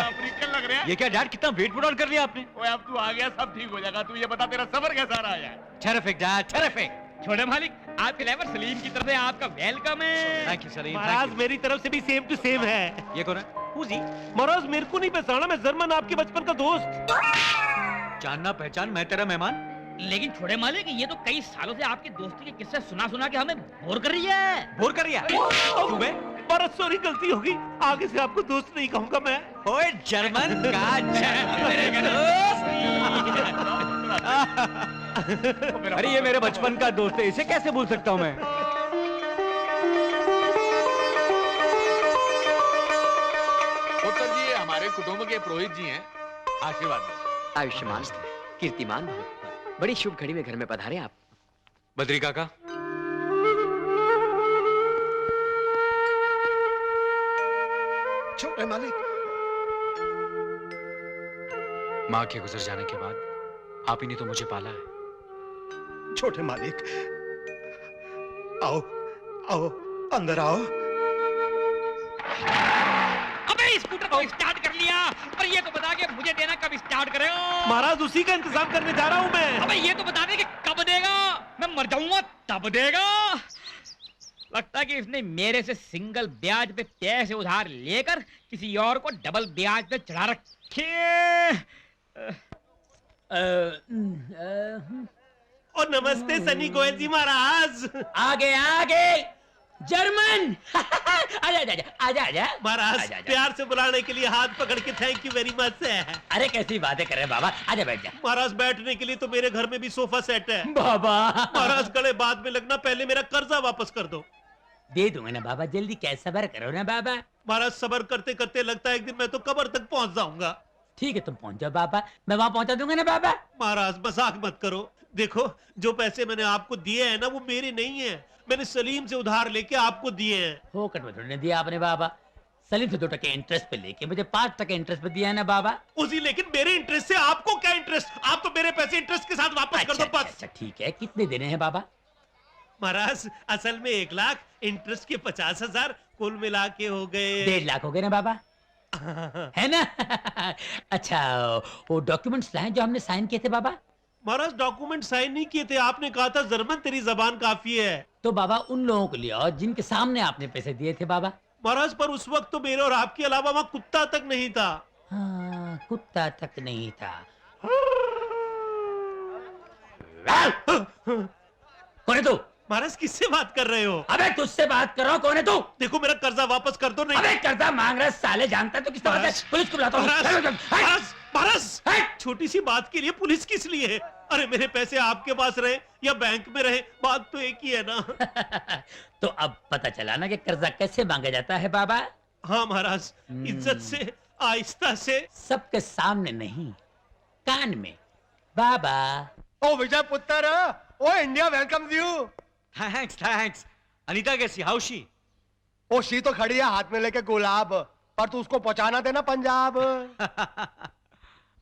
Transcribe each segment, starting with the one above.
African लग रहे हैं। ये क्या डैड, कितना वेट पुट ऑन कर लिया आपने? ओए अब तू आ गया, सब ठीक हो जाएगा। तू ये बता तेरा सफर कैसा रहा है? Terrific dad, terrific. छोटे मालिक, आपके लेवर सलीम की तरफ से आपका वेलकम है। Thank you Salim. महाराज मेरी तरफ से भी सेम टू सेम है। ये कौन है? जी महाराज मेरे को नहीं पहचाना, मैं जर्मन आपके बचपन का दोस्त। जानना पहचान, मैं तेरा मेहमान। लेकिन छोटे मालिक, ये तो कई सालों से आपकी दोस्ती के किस्से सुना सुना के हमें बोर कर रही है। बोर कर रही है? क्यों बे? महाराज सॉरी, गलती हो गई, आगे से आपको दोस्त नहीं कहूंगा मैं। ओए जर्मन का अरे ये मेरे बचपन का दोस्त है, इसे कैसे भूल सकता हूँ मैं? उत्तर जी, ये हमारे कुटुंब के पुरोहित जी हैं, आशीर्वाद दें। आयुष्मान कीर्तिमान भव। बड़ी शुभ घड़ी में घर में पधारे आप। बद्री काका, छोटे मालिक, माँ के गुजर जाने के बाद आप ही ने तो मुझे पाला है। छोटे मालिक, आओ आओ, अंदर आओ। अबे स्कूटर को स्टार्ट कर लिया, और ये तो बता के मुझे देना कब स्टार्ट करे हो? महाराज उसी का इंतजाम करने जा रहा हूँ मैं। अबे ये तो बता दे कि कब देगा, मैं मर जाऊंगा तब देगा। लगता है कि इसने मेरे से सिंगल ब्याज पे पैसे उधार लेकर किसी और को डबल ब्याज पे चढ़ा रखे। और नमस्ते सनी गोयल जी महाराज। आगे आगे जर्मन। आजा आजा आजा आजा महाराज आजा, आजा। प्यार से बुलाने के लिए हाथ पकड़ के थैंक यू वेरी मच है। अरे कैसी बातें कर रहे बाबा, आजा बैठ जा। महाराज बैठने के लिए तो मेरे घर में भी सोफा सेट है। बाबा महाराज गले बाद में लगना, पहले मेरा कर्जा वापस कर दो। दे दूंगा ना बाबा, जल्दी कैसे सबर करो ना बाबा। महाराज सबर करते करते लगता है एक दिन मैं तो कब्र तक पहुंच जाऊंगा। ठीक है तुम पहुंच जाओ बाबा, मैं वहां पहुंचा दूंगा ना बाबा। महाराज मजाक मत करो, देखो जो पैसे मैंने आपको दिए हैं ना वो मेरे नहीं है, मैंने सलीम से उधार लेके आपको दिए हैं। फोकट में थोड़ी दिया आपने बाबा, सलीम से 2% इंटरेस्ट पे लेके मुझे 5% इंटरेस्ट पे दिया है ना बाबा। उसी, लेकिन मेरे इंटरेस्ट से आपको क्या इंटरेस्ट? आप तो मेरे पैसे इंटरेस्ट के साथ वापस कर दो बस। अच्छा ठीक है, कितने देने हैं बाबा? महाराज असल में 1 लाख, इंटरेस्ट के 50,000, कुल मिला के हो गए 1.5 लाख हो गए ना बाबा, है ना? अच्छा वो डॉक्यूमेंट्स लाए जो हमने साइन किए थे बाबा? महाराज डॉक्यूमेंट साइन नहीं किए थे, आपने कहा था जर्मन तेरी जबान काफी है। तो बाबा उन लोगों को ले आओ जिनके सामने आपने पैसे दिए थे बाबा। महाराज पर उस वक्त तो मेरे और आपके अलावा वहाँ कुत्ता तक नहीं था। हाँ कुत्ता तक नहीं था। कौन है तू? महाराज किससे बात कर रहे हो? अबे तुझसे बात कर रहा हूँ, कौन है तू? देखो मेरा कर्जा वापस कर दो। नहीं अबे कर्जा मांग रहा है साले, जानता है तो किस बात है? पुलिस को बुलाता हूँ। महाराज महाराज, छोटी सी बात के लिए पुलिस किस लिए? अरे मेरे पैसे आपके पास रहे या बैंक में रहे, बात तो एक ही है ना। तो अब पता चला ना कि कर्जा कैसे मांगा जाता है बाबा। हाँ महाराज, इज्जत से, आहिस्ता से, सबके सामने नहीं, कान में बाबा। ओ विजय पुत्र, ओ India welcome you. Thanks thanks. Anita कैसी, हाउ शी? ओ शी तो खड़ी है हाथ में लेके गुलाब, पर तू उसको पहुंचाना देना पंजाब।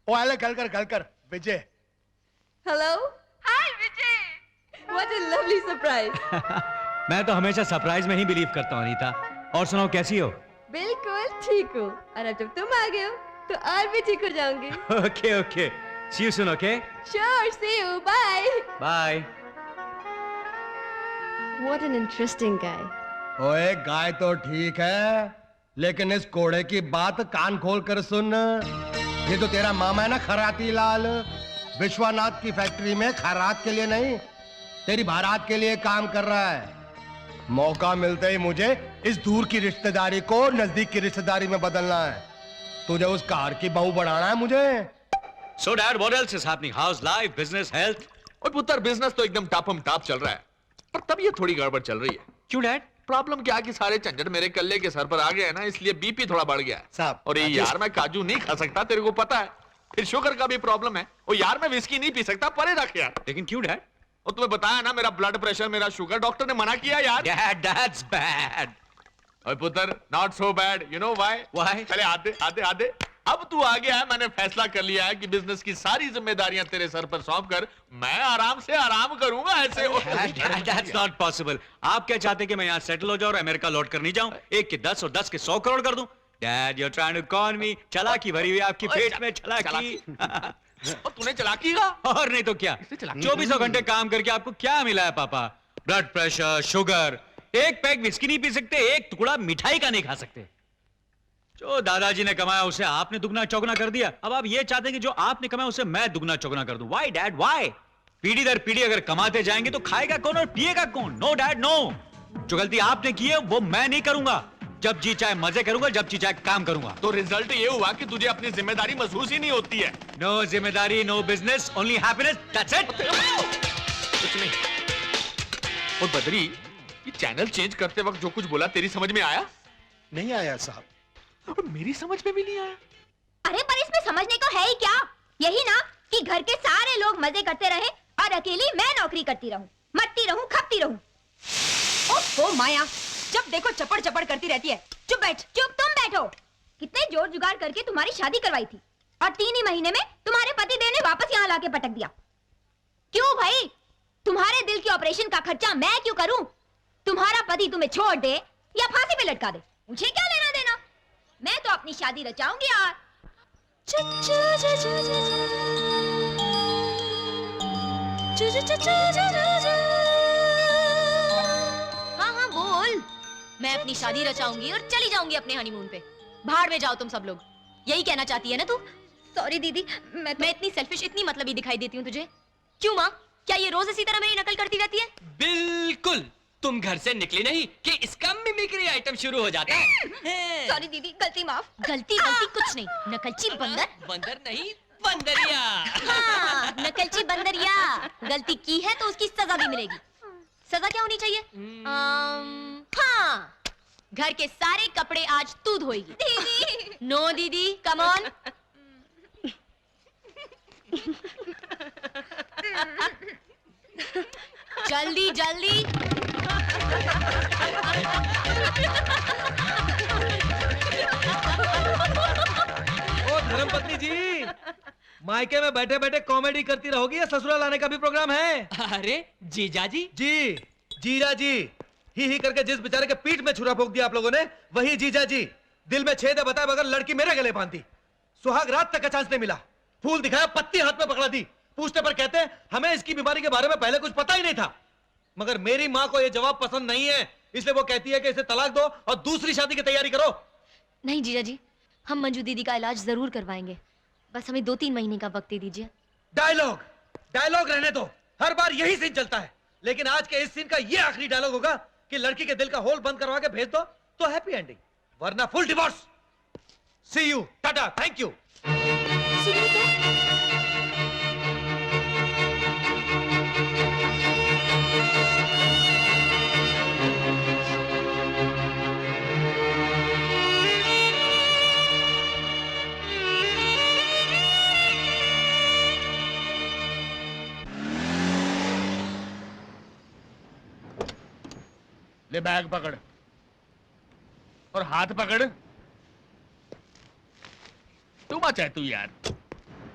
ओ आले गल कर विजय। Hello? Hi, Vijay! What a lovely surprise! मैं तो हमेशा सरप्राइज में ही बिलीव करता हूँ अनीता। और सुनाओ कैसी हो? बिल्कुल ठीक हूँ, और अब जब तुम आ गए हो तो और भी ठीक हो जाऊंगी। Okay okay, see you soon. Okay Sure, see you. Bye. Bye. What an interesting guy. ओए गाय तो ठीक है, लेकिन इस कोड़े की बात कान खोल कर सुन। ये तो तेरा मामा है ना खराती लाल, विश्वनाथ की फैक्ट्री में खैरात के लिए नहीं, तेरी बारात के लिए काम कर रहा है। मौका मिलते ही मुझे इस दूर की रिश्तेदारी को नजदीक की रिश्तेदारी में बदलना है। तुझे उस कार की बहू बढ़ाना है मुझे। So dad, what else is happening? How's life, business, health? और पुत्र बिजनेस तो एकदम टापम टाप चल रहा है, पर तब ये थोड़ी गड़बड़ चल रही है। क्यों डैड? प्रॉब्लम क्या कि सारे झंझट मेरे कल्ले के सर पर आ गए है ना, इसलिए बीपी थोड़ा बढ़ गया है। साहब, और ये यार मैं काजू नहीं खा सकता, तेरे को पता है। फिर शुगर का भी प्रॉब्लम है। और यार मैं विस्की नहीं पी सकता, परे रख यार। लेकिन क्यों डैड? और तुम्हें बताया ना मेरा ब्लड प्रेशर, मेरा शुगर, डॉक्टर ने मना किया यार। Dad, that's bad. और पुत्र not so bad, you know why? Why? पहले आधे आधे आधे अब तू आ गया है, मैंने फैसला कर लिया है कि बिजनेस की सारी जिम्मेदारियां तेरे सर पर सौंप कर मैं आराम से आराम करूंगा ऐसे। That's not possible. आप क्या चाहते कि मैं यहाँ सेटल हो जाऊं और अमेरिका लौट कर नहीं जाऊं? 1 के 10 और 10 के 100 करोड़ कर दूं? Dad, you're trying to con me. चालाकी भरी हुई आपकी पेट में चालाकी। और तूने चालाकी का? और नहीं तो क्या? 24 घंटे काम करके आपको क्या मिला है पापा? ब्लड प्रेशर, शुगर, एक पैक विस्की नहीं पी सकते, एक टुकड़ा मिठाई का नहीं खा सकते। जो दादाजी ने कमाया उसे आपने दुगना चौगुना कर दिया। अब आप ये चाहते हैं कि जो आपने कमाया उसे मैं दुगना चौगुना कर दूं। Why, Dad? Why? पीढ़ी दर पीढ़ी अगर कमाते जाएंगे तो खाएगा कौन और पिएगा कौन? No dad, no. जो गलती आपने की है वो मैं नहीं करूंगा। जब जी चाहे मजे करूंगा, जब जी चाहे काम करूंगा। तो रिजल्ट ये हुआ कि तुझे अपनी जिम्मेदारी महसूस ही नहीं होती है। नो जिम्मेदारी, no business, only happiness, that's it. कुछ नहीं। और बद्री, ये चैनल चेंज करते वक्त जो कुछ बोला तेरी समझ में आया? नहीं आया साहब। और मेरी समझ में भी नहीं आया। अरे पर इसमें समझने को है ही क्या? यही ना कि घर के सारे लोग मजे करते रहे और अकेली मैं नौकरी करती रहूं, मरती रहूं, खपती रहूं। ओह माया, जब देखो चपड़ चपड़ करती रहती है। चुप बैठ। चुप तुम बैठो। कितने जोर जुगाड़ करके तुम्हारी शादी करवाई थी और 3 ही महीने में तुम्हारे पति देव ने वापस यहाँ लाके पटक दिया। क्यों भाई? तुम्हारे दिल के ऑपरेशन का खर्चा मैं क्यों करूं? तुम्हारा पति तुम्हें छोड़ दे या फांसी पे लटका दे, मुझे क्या लेना देना? मैं तो अपनी शादी रचाऊंगी यार। हाँ हाँ बोल। मैं अपनी शादी रचाऊंगी और चली जाऊंगी अपने हनीमून पे। भाड़ में जाओ तुम सब लोग। यही कहना चाहती है ना तू? सॉरी दीदी, मैं इतनी सेल्फिश, इतनी मतलबी दिखाई देती हूँ तुझे? क्यों माँ? क्या ये रोज इसी तरह मेरी नकल करती रहती है? बिल्कुल। तुम घर से निकली नहीं कि इसका मिमिक्री आइटम शुरू हो जाता है। सॉरी दीदी, गलती माफ। गलती गलती कुछ नहीं, नकलची बंदर। बंदर नहीं, बंदरिया। हाँ, नकलची बंदरिया। गलती की है तो उसकी सजा भी मिलेगी। सजा क्या होनी चाहिए? हाँ, घर के सारे कपड़े आज तू धोएगी। दीदी। नो दीदी, कम ऑन। जल्दी जल्दी। ओ धर्मपत्नी जी, मायके में बैठे बैठे कॉमेडी करती रहोगी या ससुराल आने का भी प्रोग्राम है? अरे जीजा जी। जी, जीजा जी। ही करके जिस बेचारे के पीठ में छुरा फूंक दिया आप लोगों ने, वही जीजा जी। दिल में छेद है बताए बगैर लड़की मेरे गले बांधती। सुहाग रात तक का चांस नहीं मिला। फूल दिखाया, पत्ती हाथ में पकड़ा दी। पूछने पर कहते हैं हमें इसकी बीमारी के बारे में पहले कुछ पता ही नहीं था। मगर मेरी माँ को यह जवाब पसंद नहीं है, इसलिए वो कहती है कि इसे तलाक दो और दूसरी शादी की तैयारी करो। नहीं जीजा जी, हम मंजू दीदी का इलाज जरूर करवाएंगे। बस हमें 2-3 महीने का वक्त दे दीजिए। डायलॉग रहने दो। हर बार यही सीन चलता है, लेकिन आज के इस सीन का ये आखिरी डायलॉग होगा कि लड़की के दिल का होल बंद करवा के भेज दो तो हैप्पी एंडिंग, वरना full divorce. See you, tata, thank you. ले बैग पकड़ और हाथ पकड़। तू मचा है तू यार।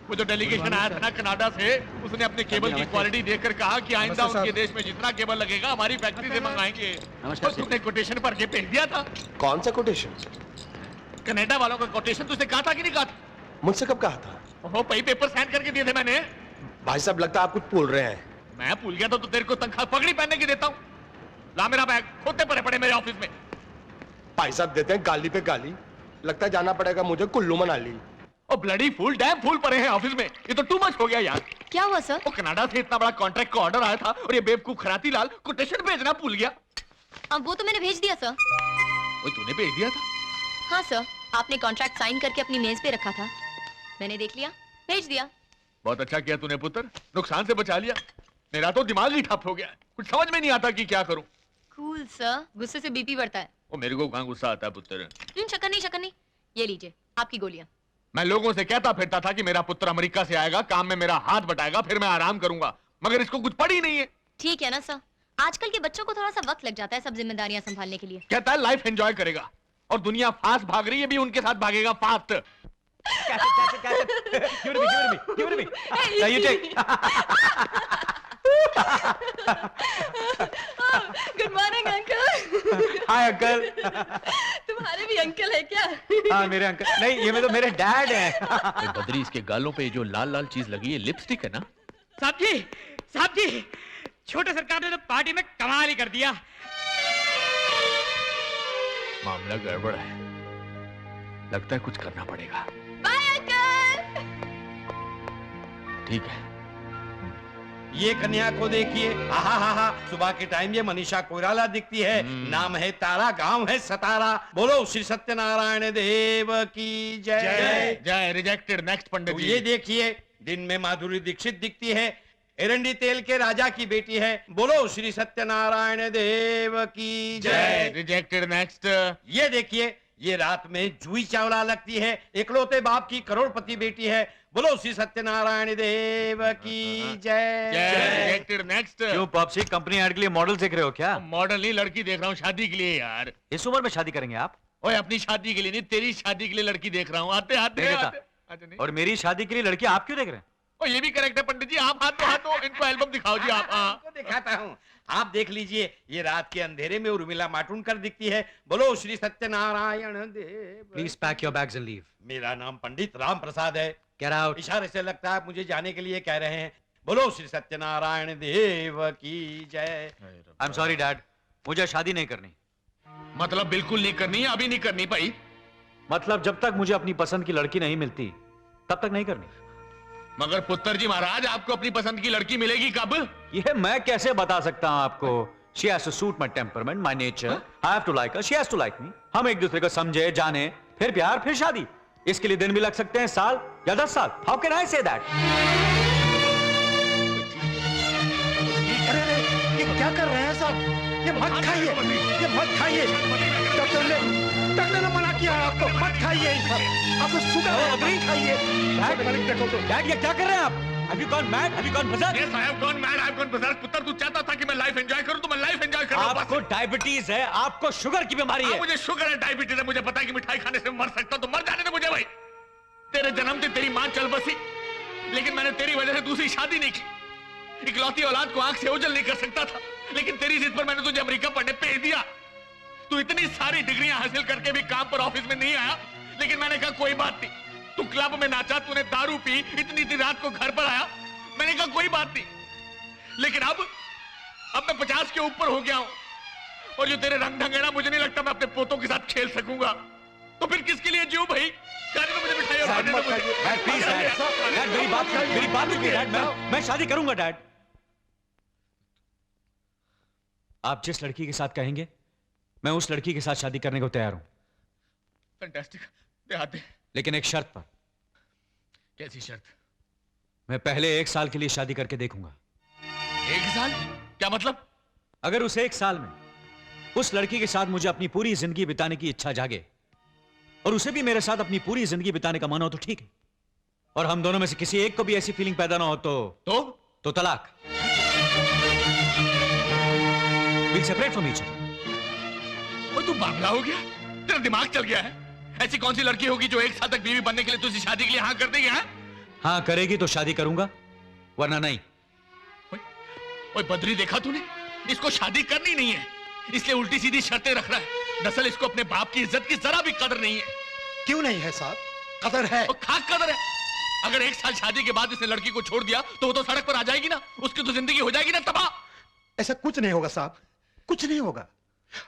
वो जो डेलीगेशन आया था ना कनाडा से, उसने अपने केबल की क्वालिटी देखकर कहा कि आइंदा उनके देश में जितना केबल लगेगा हमारी फैक्ट्री से मंगाएंगे। और तुमने कोटेशन पर के भेज दिया था। कौन सा कोटेशन? कनाडा वालों का कोटेशन तुझसे कहा था कि नहीं कहा था? मुझसे कब कहा था? वो पई पेपर साइन करके दिए थे मैंने। भाई साहब लगता है आप कुछ भूल रहे हैं। मैं भूल गया तो तेरे को तनख्वाह पगड़ी पहनने की देता हूँ। ला मेरा बैग, खोते पड़े पड़े मेरे ऑफिस में। भाई साहब देते हैं गाली पे गाली। लगता है जाना पड़ेगा मुझे कुल्लू मनाली। और ब्लडी फूल, डैम फूल पड़े हैं ऑफिस में। ये तो टू मच हो गया यार। क्या हुआ सर? वो कनाडा से इतना बड़ा कॉन्ट्रैक्ट का ऑर्डर आया था और ये बेवकूफ खराती लाल कोटेशन भेजना भूल गया। अब वो तो मैंने भेज दिया सर। वो तूने भेज दिया था? हाँ सर, आपने कॉन्ट्रैक्ट साइन करके अपनी मेज पे रखा था, मैंने देख लिया, भेज दिया। बहुत अच्छा किया तूने पुत्र, नुकसान से बचा लिया। मेरा तो दिमाग ही ठप हो गया, कुछ समझ में नहीं आता कि क्या करूं। कूल सर, गुस्से से बीपी बढ़ता है। वो मेरे को कहाँ गुस्सा आता है पुत्र। शक्कर नहीं, ये लीजिए आपकी गोलियां। मैं लोगों से कहता फिरता था कि मेरा पुत्र अमेरिका से आएगा, काम में मेरा हाथ बटाएगा, फिर मैं आराम करूंगा, मगर इसको कुछ पड़ी नहीं है। ठीक है ना सर, आजकल के बच्चों को थोड़ा सा वक्त लग जाता है सब जिम्मेदारियां संभालने के लिए। कहता है लाइफ एंजॉय करेगा और दुनिया फास्ट भाग रही है, भी उनके साथ भागेगा fast. Give it to me. Now you take. Good morning uncle. Hi uncle. तुम्हारे भी अंकल है क्या? हाँ मेरे अंकल नहीं, ये तो मेरे डैड हैं। ए, बद्री, इसके गालों पे जो लाल लाल चीज लगी है लिपस्टिक है ना? साहब जी, छोटे सरकार ने तो पार्टी में कमाल ही कर दिया। मामला गड़बड़ है, लगता है कुछ करना पड़ेगा। Bye uncle. ठीक है। ये कन्या को देखिए, हा सुबह के टाइम ये मनीषा कोइराला दिखती है। नाम है तारा, गांव है सतारा। बोलो श्री सत्यनारायण देव की जय। जय। रिजेक्टेड। नेक्स्ट पंडित तो जी। ये देखिए, दिन में माधुरी दीक्षित दिखती है, एरंडी तेल के राजा की बेटी है। बोलो श्री सत्यनारायण देव की जय। रिजेक्टेड। नेक्स्ट। ये देखिए, ये रात में जूही चावला लगती है, इकलौते बाप की करोड़पति बेटी है। बोलो श्री सत्यनारायण देव की जय। रिजेक्टेड। नेक्स्ट। क्यों पॉप्सी, कंपनी ऐड के लिए मॉडल देख रहे हो क्या? मॉडल नहीं, लड़की देख रहा हूँ शादी के लिए यार। इस उम्र में शादी करेंगे आप? ओए, अपनी शादी के लिए नहीं, तेरी शादी के लिए लड़की देख रहा हूँ। आते आते नहीं देता। आते। अच्छा नहीं। और मेरी शादी के लिए लड़की आप क्यों देख रहे हैं? ओ, ये भी करेक्ट है पंडित जी। आप हाथ दो, इनको एल्बम दिखाओ जी आप। हाँ। आपको दिखाता हूँ, आप देख लीजिए। ये रात के अंधेरे में उर्मिला माटुंडकर दिखती है। बोलो Shri Satyanarayan Dev. Please pack your bags and leave. मेरा नाम पंडित राम प्रसाद है। Get out. इशारे से लगता है आप मुझे जाने के लिए कह रहे हैं। बोलो श्री सत्यनारायण देव की जय। आई एम सॉरी डैड, मुझे शादी नहीं करनी। मतलब बिल्कुल नहीं करनी है? अभी नहीं करनी भाई? मतलब जब तक मुझे अपनी पसंद की लड़की नहीं मिलती तब तक नहीं करनी। मगर पुत्र जी महाराज, आपको अपनी पसंद की लड़की मिलेगी कब? ये मैं कैसे बता सकता हूँ आपको? She has to suit my temperament, my nature. I have to like her, she has to like me. हम एक दूसरे को समझे, जाने, फिर प्यार, फिर शादी। इसके लिए दिन भी लग सकते हैं, साल या 10 साल। How can I say that? ये क्या कर रहे हैं साहब? ये मत खाइए, ये मत खाइए। डॉक्टर ने मना किया है आपको, मत खाइए। आपको शुगर है, नहीं खाइए। डैड ये क्या कर रहे हैं आप? Have you gone mad? Have you gone berserk? Yes, I have gone mad. I have gone berserk. पुत्र, तू चाहता था कि मैं लाइफ एंजॉय करूं तो मैं लाइफ एंजॉय कर रहा हूं। आपको डायबिटीज है, आपको शुगर की बीमारी है। मुझे शुगर है, डायबिटीज है, मुझे पता है कि मिठाई खाने से मर सकता हूं, तो मर जाने दे मुझे भाई। तेरे जन्म से तेरी मां चल बसी, लेकिन मैंने तेरी वजह से दूसरी शादी नहीं की। इकलौती औलाद को आंख से ओझल नहीं कर सकता था, लेकिन तेरी जिद पर मैंने तुझे अमेरिका पढ़ने भेज दिया। तू इतनी सारी डिग्रियां हासिल करके भी काम पर ऑफिस में नहीं आया, लेकिन मैंने कहा कोई बात नहीं। तू क्लब में नाचा, तूने दारू पी, इतनी रात को घर पर आया, मैंने कहा कोई बात नहीं। लेकिन अब मैं 50 के ऊपर हो गया हूं, और जो तेरे रंग ढंग है ना, मुझे नहीं लगता मैं अपने पोतों के साथ खेल सकूंगा। तो फिर किसके लिए जीऊं भाई? खाने में मुझे मिठाई और खाने में मुझे। डैड प्लीज डैड, मेरी बात सुनिए डैड। मैं शादी करूंगा डैड। आप जिस लड़की के साथ कहेंगे मैं उस लड़की के साथ शादी करने को तैयार हूं। फैंटास्टिक। दे। लेकिन एक शर्त पर। कैसी शर्त? मैं पहले 1 साल के लिए शादी करके देखूंगा। 1 साल? क्या मतलब? अगर उस 1 साल में उस लड़की के साथ मुझे अपनी पूरी जिंदगी बिताने की इच्छा जागे और उसे भी मेरे साथ अपनी पूरी जिंदगी बिताने का मन हो तो ठीक है, और हम दोनों में से किसी एक को भी ऐसी फीलिंग पैदा ना हो तो तलाक। We'll separate from each other. और तू बावला हो गया? तेरा दिमाग चल गया है? ऐसी कौन सी लड़की होगी जो 1 साल तक बीवी बनने के लिए तुझे शादी के लिए हाँ कर देगी? हाँ करेगी तो शादी करूंगा, वरना नहीं। ओए बद्री, देखा तूने? इसको शादी करनी नहीं है, इसलिए उल्टी सीधी शर्तें रख रहा है। दरअसल इसको अपने बाप की इज्जत की जरा भी कदर नहीं है। क्यों नहीं है साहब? कदर है। और खाक कदर है। अगर 1 साल शादी के बाद इसने लड़की को छोड़ दिया तो वो तो सड़क पर आ जाएगी ना, उसकी तो जिंदगी हो जाएगी ना तबाह। ऐसा कुछ नहीं होगा साहब, कुछ नहीं होगा।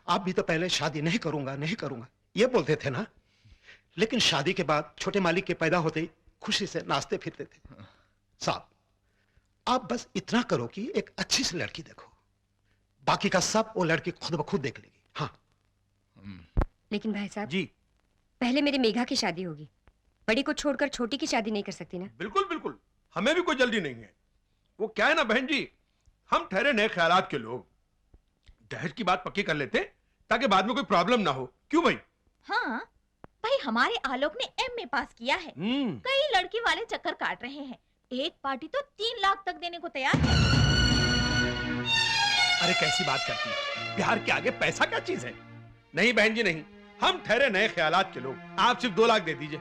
आप भी तो पहले शादी नहीं करूंगा ये बोलते थे ना, लेकिन शादी के बाद छोटे मालिक के पैदा होते ही खुशी से नाचते फिरते थे। साहब, आप बस इतना करो कि एक अच्छी सी लड़की देखो, बाकी का सब वो लड़की खुद ब खुद देख लेगी। हाँ। लेकिन भाई साहब जी, पहले मेरी मेघा की शादी होगी, बड़ी को छोड़कर छोटी की शादी नहीं कर सकती ना? बिल्कुल बिल्कुल, हमें भी कोई जल्दी नहीं है। वो क्या है ना बहन जी, हम ठहरे नए ख्यालात के लोग, दहेज की बात पक्की कर लेते ताकि बाद में कोई प्रॉब्लम ना हो। क्यों भाई? हाँ भाई, हमारे आलोक ने एमए पास किया है, कई लड़की वाले चक्कर काट रहे हैं, एक पार्टी तो 3 लाख तक देने को तैयार है। अरे कैसी बात करती है, प्यार के आगे पैसा क्या चीज है? नहीं बहन जी नहीं, हम ठहरे नए ख्यालात के लोग, आप सिर्फ 2 लाख दे दीजिए।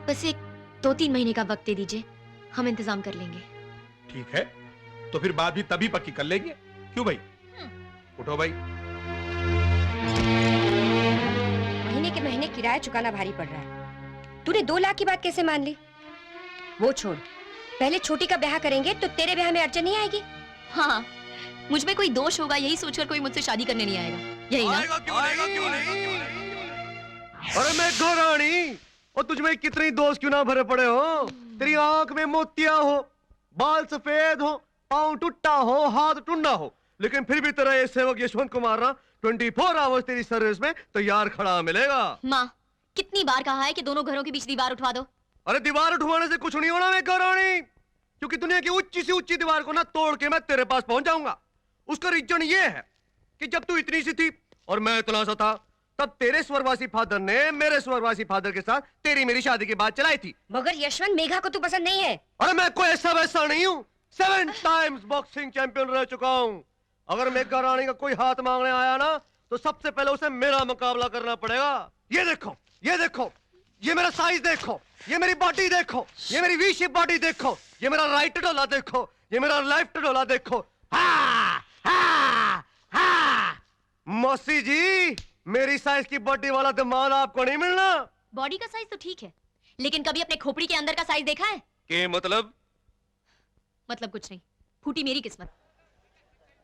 बस एक 2-3 महीने का वक्त दे दीजिए, हम इंतजाम कर लेंगे। ठीक है, तो फिर बात भी तभी पक्की कर लेंगे। क्यों भाई? उठो भाई। महीने के महीने किराया चुकाना भारी पड़ रहा है। तूने 2 लाख की बात कैसे मान ली? वो छोड़, पहले छोटी का ब्याह करेंगे तो तेरे ब्याह में अड़चन नहीं आएगी। हाँ, मुझ में कोई दोष होगा यही सोचकर कोई मुझसे शादी करने नहीं आएगा, यही ना? क्यों नहीं? अरे मैं घरानी, और तुझमें कितने दोस्त क्यों ना भरे पड़े हो? तेरी आंख में मोतिया हो, बाल सफेद हो, पाँव टूटा हो, हाथ टुंडा हो, लेकिन फिर भी तेरा ये सेवक यशवंत कुमार ना 24 आवर्स तेरी सर्विस में तैयार खड़ा मिलेगा। माँ, कितनी बार कहा है कि दोनों घरों के बीच दीवार उठवा दो? अरे दीवार उठवाने से कुछ नहीं होना मैं घरानी, क्योंकि दुनिया की ऊंची से ऊंची दीवार को ना तोड़ के मैं तेरे पास पहुंच जाऊंगा। उसका रीजन ये है कि जब तू इतनी सी थी और मैं इतना सा था, तब तेरे स्वर्गवासी फादर ने मेरे स्वर्गवासी फादर के साथ तेरी मेरी शादी की बात चलाई थी। मगर यशवंत, मेघा को तू पसंद नहीं है। अरे मैं कोई ऐसा वैसा नहीं हूँ, 7 टाइम्स बॉक्सिंग चैंपियन रह चुका हूँ। अगर मेघा रानी का कोई हाथ मांगने आया ना, तो सबसे पहले उसे मेरा मुकाबला करना पड़ेगा। ये देखो, ये देखो, ये मेरा साइज देखो, ये मेरी बॉडी देखो, ये मेरी वी शेप बॉडी देखो, ये मेरा राइट डोला देखो, ये मेरा लेफ्ट डोला देखो। हा, हा, हा। मौसी जी, मेरी साइज की बॉडी वाला दिमाग आपको नहीं मिलना। बॉडी का साइज तो ठीक है, लेकिन कभी अपने खोपड़ी के अंदर का साइज देखा है? के मतलब कुछ नहीं, फूटी मेरी किस्मत।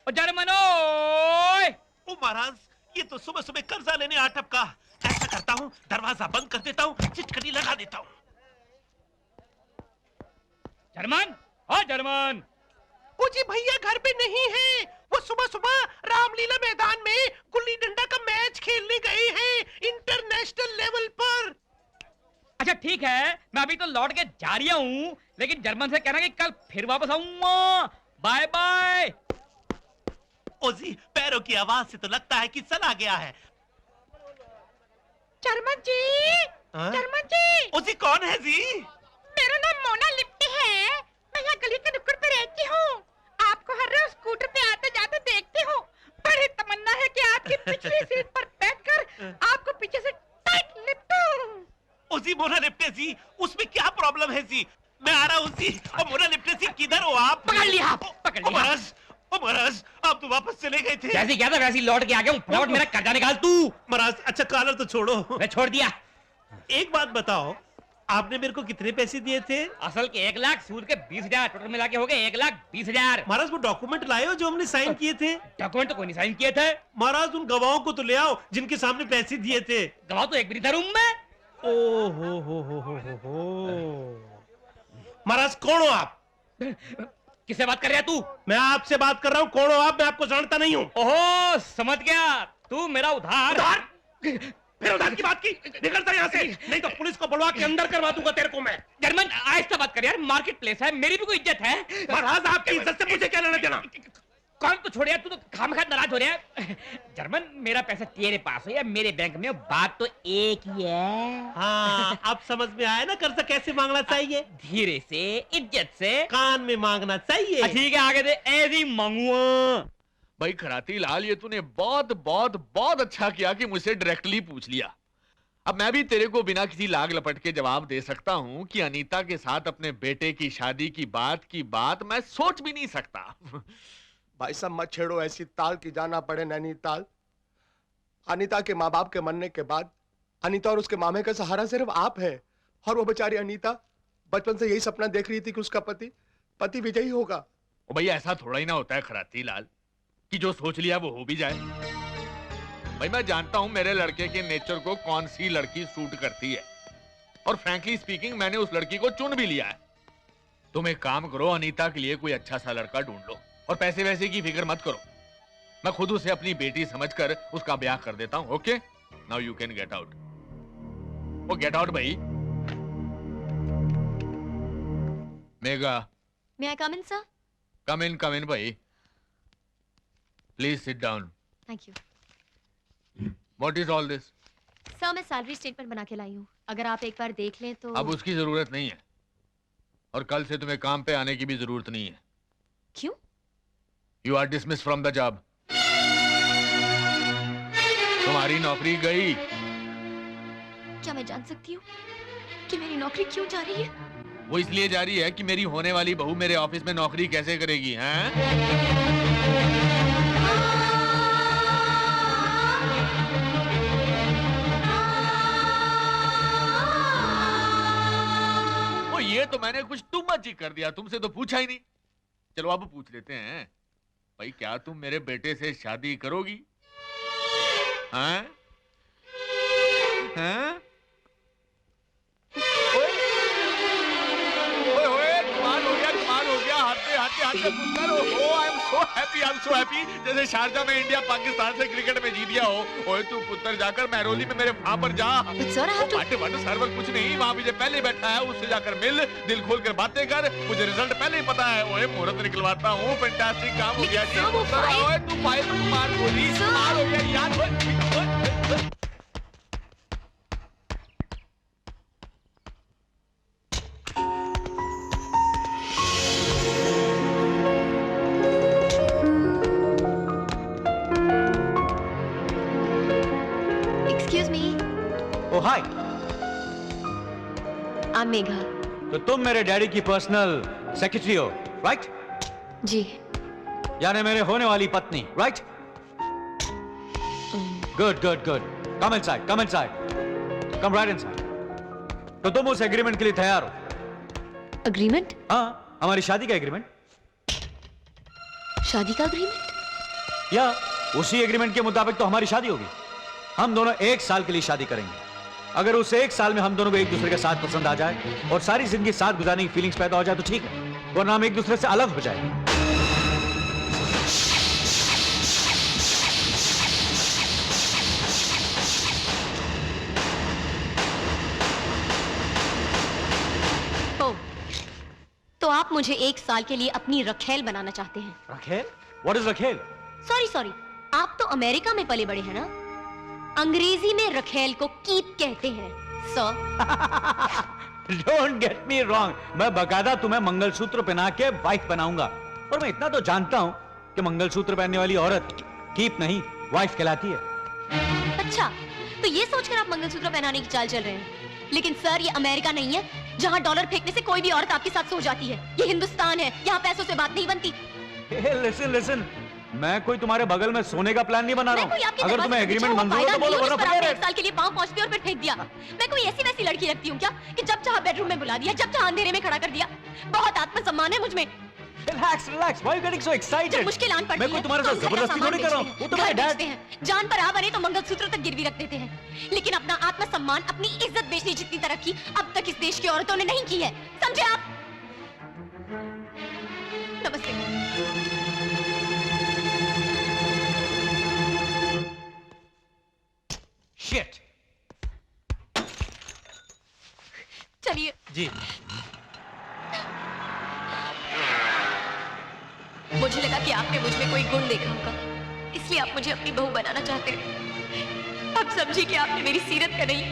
जर्मनोय! ओ महाराज, ये तो सुबह सुबह कर्जा लेने आ टपका। ऐसा करता हूँ, दरवाजा बंद कर देता हूँ, चिटकनी लगा देता हूँ। जर्मन, ओ जर्मन! ओ जी भैया घर पे नहीं है। वो सुबह सुबह रामलीला मैदान में गुल्ली डंडा का मैच खेलने गए हैं, इंटरनेशनल लेवल पर। अच्छा ठीक है, मैं अभी तो लौट के जा रही हूँ, लेकिन जर्मन से कहना कि कल फिर वापस आऊंगा। Bye bye. ओजी, पैरों की आवाज से तो लगता है कि चला गया है। जर्मन जी, जर्मन जी। ओजी कौन है जी? मेरा नाम मोना लिप्टी है, मैं यहाँ गली के नुक्कड़ पे रहती हूँ। आपको हर रोज स्कूटर पे आते जाते देखती हूँ। बड़ी तमन्ना है कि आपकी पिछली सीट पर बैठकर आपको पीछे से टाइट लिपटूं। ओजी मोना लिप्टे जी, उसमें क्या प्रॉब्लम है जी? मैं आ रहा हूँ जी। और मोना लिप्टे जी किधर हो आप? पकड़ लिया, पकड़ लिया। महाराज, आप तो वापस चले गए थे। जैसे क्या था वैसे ही लौट के आ गया हूँ। फटाफट मेरा कर्जा निकाल तू। महाराज, अच्छा कॉलर तो छोड़ो, मैं छोड़ दिया। एक बात बताओ, आपने मेरे को कितने पैसे दिए थे? असल के 1 लाख, सूद के 20,000, टोटल मिला के हो गए 1,20,000। महाराज वो डॉक्यूमेंट लाए हो जो हमने साइन किए थे? डॉक्यूमेंट तो कोई नहीं साइन किए थे। महाराज उन गवाहों को तो ले आओ जिनके सामने पैसे दिए थे। गवाह तो एक भी नहीं था रूम में। ओ हो। महाराज कौन हो आप? किससे बात कर रहा है तू? मैं आपसे बात कर रहा हूँ। कौन हो आप? मैं आपको जानता नहीं हूँ। ओहो, समझ गया, तू मेरा उधार। फिर उधार की बात की? निकलता यहाँ से, नहीं तो पुलिस को बुलवा के अंदर करवा दूंगा तेरे को मैं। जर्मन, आहिस्ता बात कर यार, मार्केट प्लेस है, मेरी भी कोई इज्जत है। महाराज आपकी इज्जत से मुझे क्या लेना देना? कौन तो छोड़ यार, तू तो खामखा नाराज हो रहा है। जर्मन, मेरा पैसा तेरे पास हो या मेरे बैंक में, बात तो एक ही है। हाँ, अब समझ में आया ना कर्जा कैसे मांगना चाहिए? धीरे से, इज्जत से, कान में मांगना चाहिए। ठीक है, आगे दे, ऐसे ही मांगूंगा। भाई खराती लाल, ये तूने बहुत बहुत बहुत अच्छा किया कि मुझसे डायरेक्टली पूछ लिया। अब मैं भी तेरे को बिना किसी लाग लपट के जवाब दे सकता हूँ कि अनीता के साथ अपने बेटे की शादी की बात मैं सोच भी नहीं सकता। भाई साहब मत छेड़ो ऐसी ताल की जाना पड़े नैनीताल। अनीता के माँ बाप के मरने के बाद अनीता और उसके मामे का सहारा सिर्फ आप है, और वो बेचारी अनीता बचपन से यही सपना देख रही थी कि उसका पति विजयी होगा। ओ भैया, ऐसा थोड़ा ही ना होता है खराती लाल कि जो सोच लिया वो हो भी जाए। भाई मैं जानता हूं मेरे लड़के के नेचर को कौन सी लड़की सूट करती है, और फ्रैंकली स्पीकिंग मैंने उस लड़की को चुन भी लिया है। तुम एक काम करो, अनीता के लिए कोई अच्छा सा लड़का ढूंढ लो, और पैसे वैसे की फिक्र मत करो। मैं खुद उसे अपनी बेटी समझकर उसका ब्याह कर देता हूं। Okay, now you can get out. ओ गेट आउट भाई। Mega, may I come in sir? Come in भाई। Please sit down. Thank you. What is all this? Sir, मैं सैलरी स्टेटमेंट बना के लाई हूँ, अगर आप एक बार देख लें तो। अब उसकी जरूरत नहीं है, और कल से तुम्हें काम पे आने की भी जरूरत नहीं है। क्यों? You are dismiss from the job. तुम्हारी नौकरी गई। क्या मैं जान सकती हूँ कि मेरी नौकरी क्यों जा रही है? वो इसलिए जा रही है कि मेरी होने वाली बहू मेरे ऑफिस में नौकरी कैसे करेगी, हैं? ओ ये तो मैंने कुछ टू मच ही कर दिया, तुमसे तो पूछा ही नहीं। चलो अब पूछ लेते हैं, भाई क्या तुम मेरे बेटे से शादी करोगी? हैं? हैं? so happy, जैसे शारजा में इंडिया पाकिस्तान से क्रिकेट में जीत गया हो। ओए तू पुत्र जाकर महरौली में मेरे वहां पर जा। सर्वर कुछ नहीं, वहाँ मुझे पहले बैठा है, उससे जाकर मिल, दिल खोल कर बातें कर। मुझे रिजल्ट पहले ही पता है। ओए मुहूर्त निकलवाता हूँ, फैंटास्टिक काम हो गया जी। ओए तू फाइल मार गोली, मार हो गया यार। हाय, I'm मेघा। तो तुम मेरे डैडी की पर्सनल सेक्रेटरी हो, राइट? जी। यानी मेरे होने वाली पत्नी, right? Good good good. Come inside, come inside, come right inside. तो तुम उस एग्रीमेंट के लिए तैयार हो? एग्रीमेंट? हाँ, हमारी शादी का एग्रीमेंट। शादी का एग्रीमेंट? या उसी एग्रीमेंट के मुताबिक तो हमारी शादी होगी। हम दोनों 1 साल के लिए शादी करेंगे। अगर उस 1 साल में हम दोनों को एक दूसरे के साथ पसंद आ जाए और सारी जिंदगी साथ गुजारने की फीलिंग्स पैदा हो जाए तो ठीक है, वरना हम एक दूसरे से अलग हो जाएंगे। तो आप मुझे 1 साल के लिए अपनी रखेल बनाना चाहते हैं? रखेल? What is रखेल? सॉरी, आप तो अमेरिका में पले बड़े हैं ना? अंग्रेजी में रखेल को कीप कहते हैं, sir. Don't get me wrong, मैं बकायदा तुम्हें मंगलसूत्र पहना के वाइफ बनाऊंगा। और मैं इतना तो जानता हूं कि मंगलसूत्र पहनने वाली औरत कीप नहीं, वाइफ कहलाती है। अच्छा, तो ये सोचकर आप मंगलसूत्र पहनाने की चाल चल रहे हैं। लेकिन सर, ये अमेरिका नहीं है जहां डॉलर फेंकने से कोई भी औरत आपके साथ सो जाती है। ये हिंदुस्तान है, यहाँ पैसों से बात नहीं बनती। Listen, listen, मैं कोई तुम्हारे बगल में सोने का प्लान नहीं बना रहा हूँ। अगर तुम्हें एग्रीमेंट मंजूर है तो बोलो, वरना आपने 1 साल के लिए पाँव पहुंचते और फिर फेंक दिया। मैं कोई ऐसी वैसी लड़की रखती हूँ क्या कि जब चाहा बेडरूम में बुला दिया, जब चाहा अंधेरे में खड़ा कर दिया? बहुत आत्मसम्मान है मुझ में। Relax, relax. Why are you getting so excited? जब मुश्किल आन पड़ती है, मैं कोई तुम्हारे साथ जबरदस्ती थोड़ी कर रहा हूँ। वो तुम्हारे डैड हैं, जान पर आ बने तो मंगलसूत्र तक गिरवी रख देते हैं। लेकिन अपना आत्मसम्मान, अपनी इज्जत बेचने जितनी तरक्की अब तक इस देश की औरतों ने नहीं की है, समझे आप? नमस्ते। Shit. चलिए। जी। मुझे लगा कि आपने मुझ में कोई गुण देखा होगा, इसलिए आप मुझे अपनी बहू बनाना चाहते हैं। अब समझिए कि आपने मेरी सीरत का नहीं,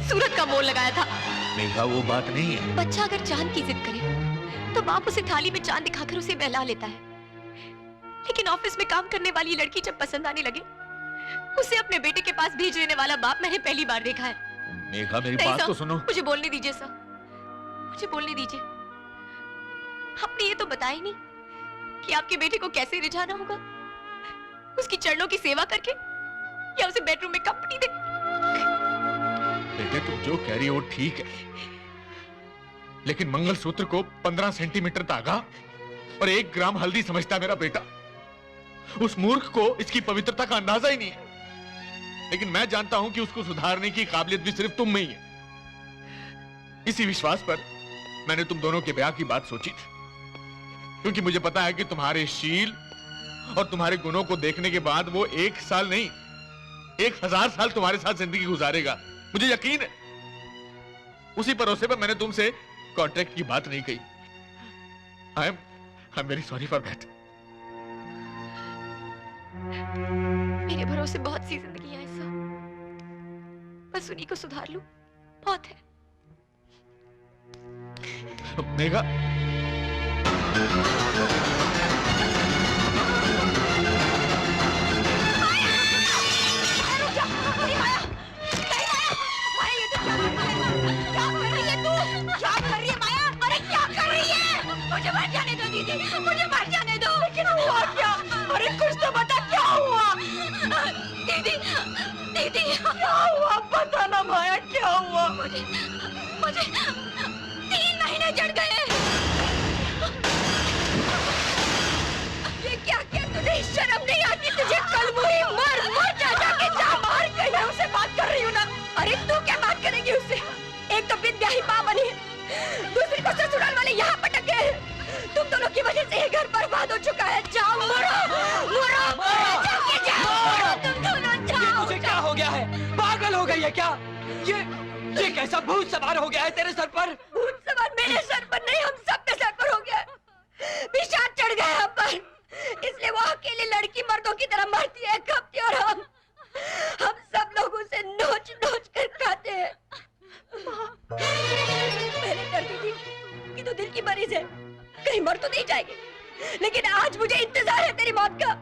सूरत का मोल लगाया था। मेघा, वो बात नहीं है। बच्चा अगर चांद की जिद करे तो बाप उसे थाली में चांद दिखाकर उसे बहला लेता है। लेकिन ऑफिस में काम करने वाली लड़की जब पसंद आने लगे, उसे अपने बेटे के पास भेज देने वाला बाप मैंने पहली बार देखा है। मेघा, मेरी बात तो सुनो। मुझे बोलने दीजिए सर, मुझे बोलने दीजिए। आपने ये तो बताया ही नहीं कि आपके बेटे को कैसे रिझाना होगा, उसकी चरणों की सेवा करके या उसे बेडरूम में कंपनी दे। बेटे, तुम जो कह रही हो ठीक है, लेकिन मंगलसूत्र को 15 सेंटीमीटर धागा और 1 ग्राम हल्दी समझता मेरा बेटा। उस मूर्ख को इसकी पवित्रता का अंदाजा ही नहीं है। लेकिन मैं जानता हूं कि उसको सुधारने की काबिलियत भी सिर्फ तुम में ही है। इसी विश्वास पर मैंने तुम दोनों के ब्याह की बात सोची थी, क्योंकि मुझे पता है कि तुम्हारे शील और तुम्हारे गुणों को देखने के बाद वो 1 साल नहीं 1000 साल तुम्हारे साथ जिंदगी गुजारेगा, मुझे यकीन है। उसी भरोसे पर मैंने तुमसे कॉन्ट्रैक्ट की बात नहीं कही। I am very sorry for that. मेरे भरोसे बहुत सी जिंदगी है सर, बस उन्हीं को सुधार लूं, बहुत है। मेघा, क्या कर रही है तू? मुझे 3 महीने चढ़ गए। ये क्या किया तूने? शर्म नहीं आती तुझे? कल मुझे मर जाके जा बाहर कहीं। मैं उससे बात कर रही हूँ ना। अरे तू क्या बात करेगी उससे? एक तो विद्याही माँ बनी है, दूसरी को ससुराल वाले यहाँ पटक गए। तुम दोनों की वजह से ये घर बर्बाद हो चुका है। जाओ मरो जाके जाओ, तुम दोनों जाओ। तुझे क्या हो गया है? पागल हो गई है क्या? ये कैसा भूत सवार हो गया है तेरे सर पर? भूत सवार मेरे सर पर नहीं, हम सब के सर पर हो गया है। पिशाच चढ़ गया हम पर, इसलिए वो अकेली लड़की मर्दों की तरह मरती है, खपती, और हम सब लोग उसे नोच कर खाते हैं। पहले डरती थी कि तू दिल की मरीज है, कहीं मर तो नहीं जाएगी, लेकिन आज मुझे इंतजार है तेरी मौत का।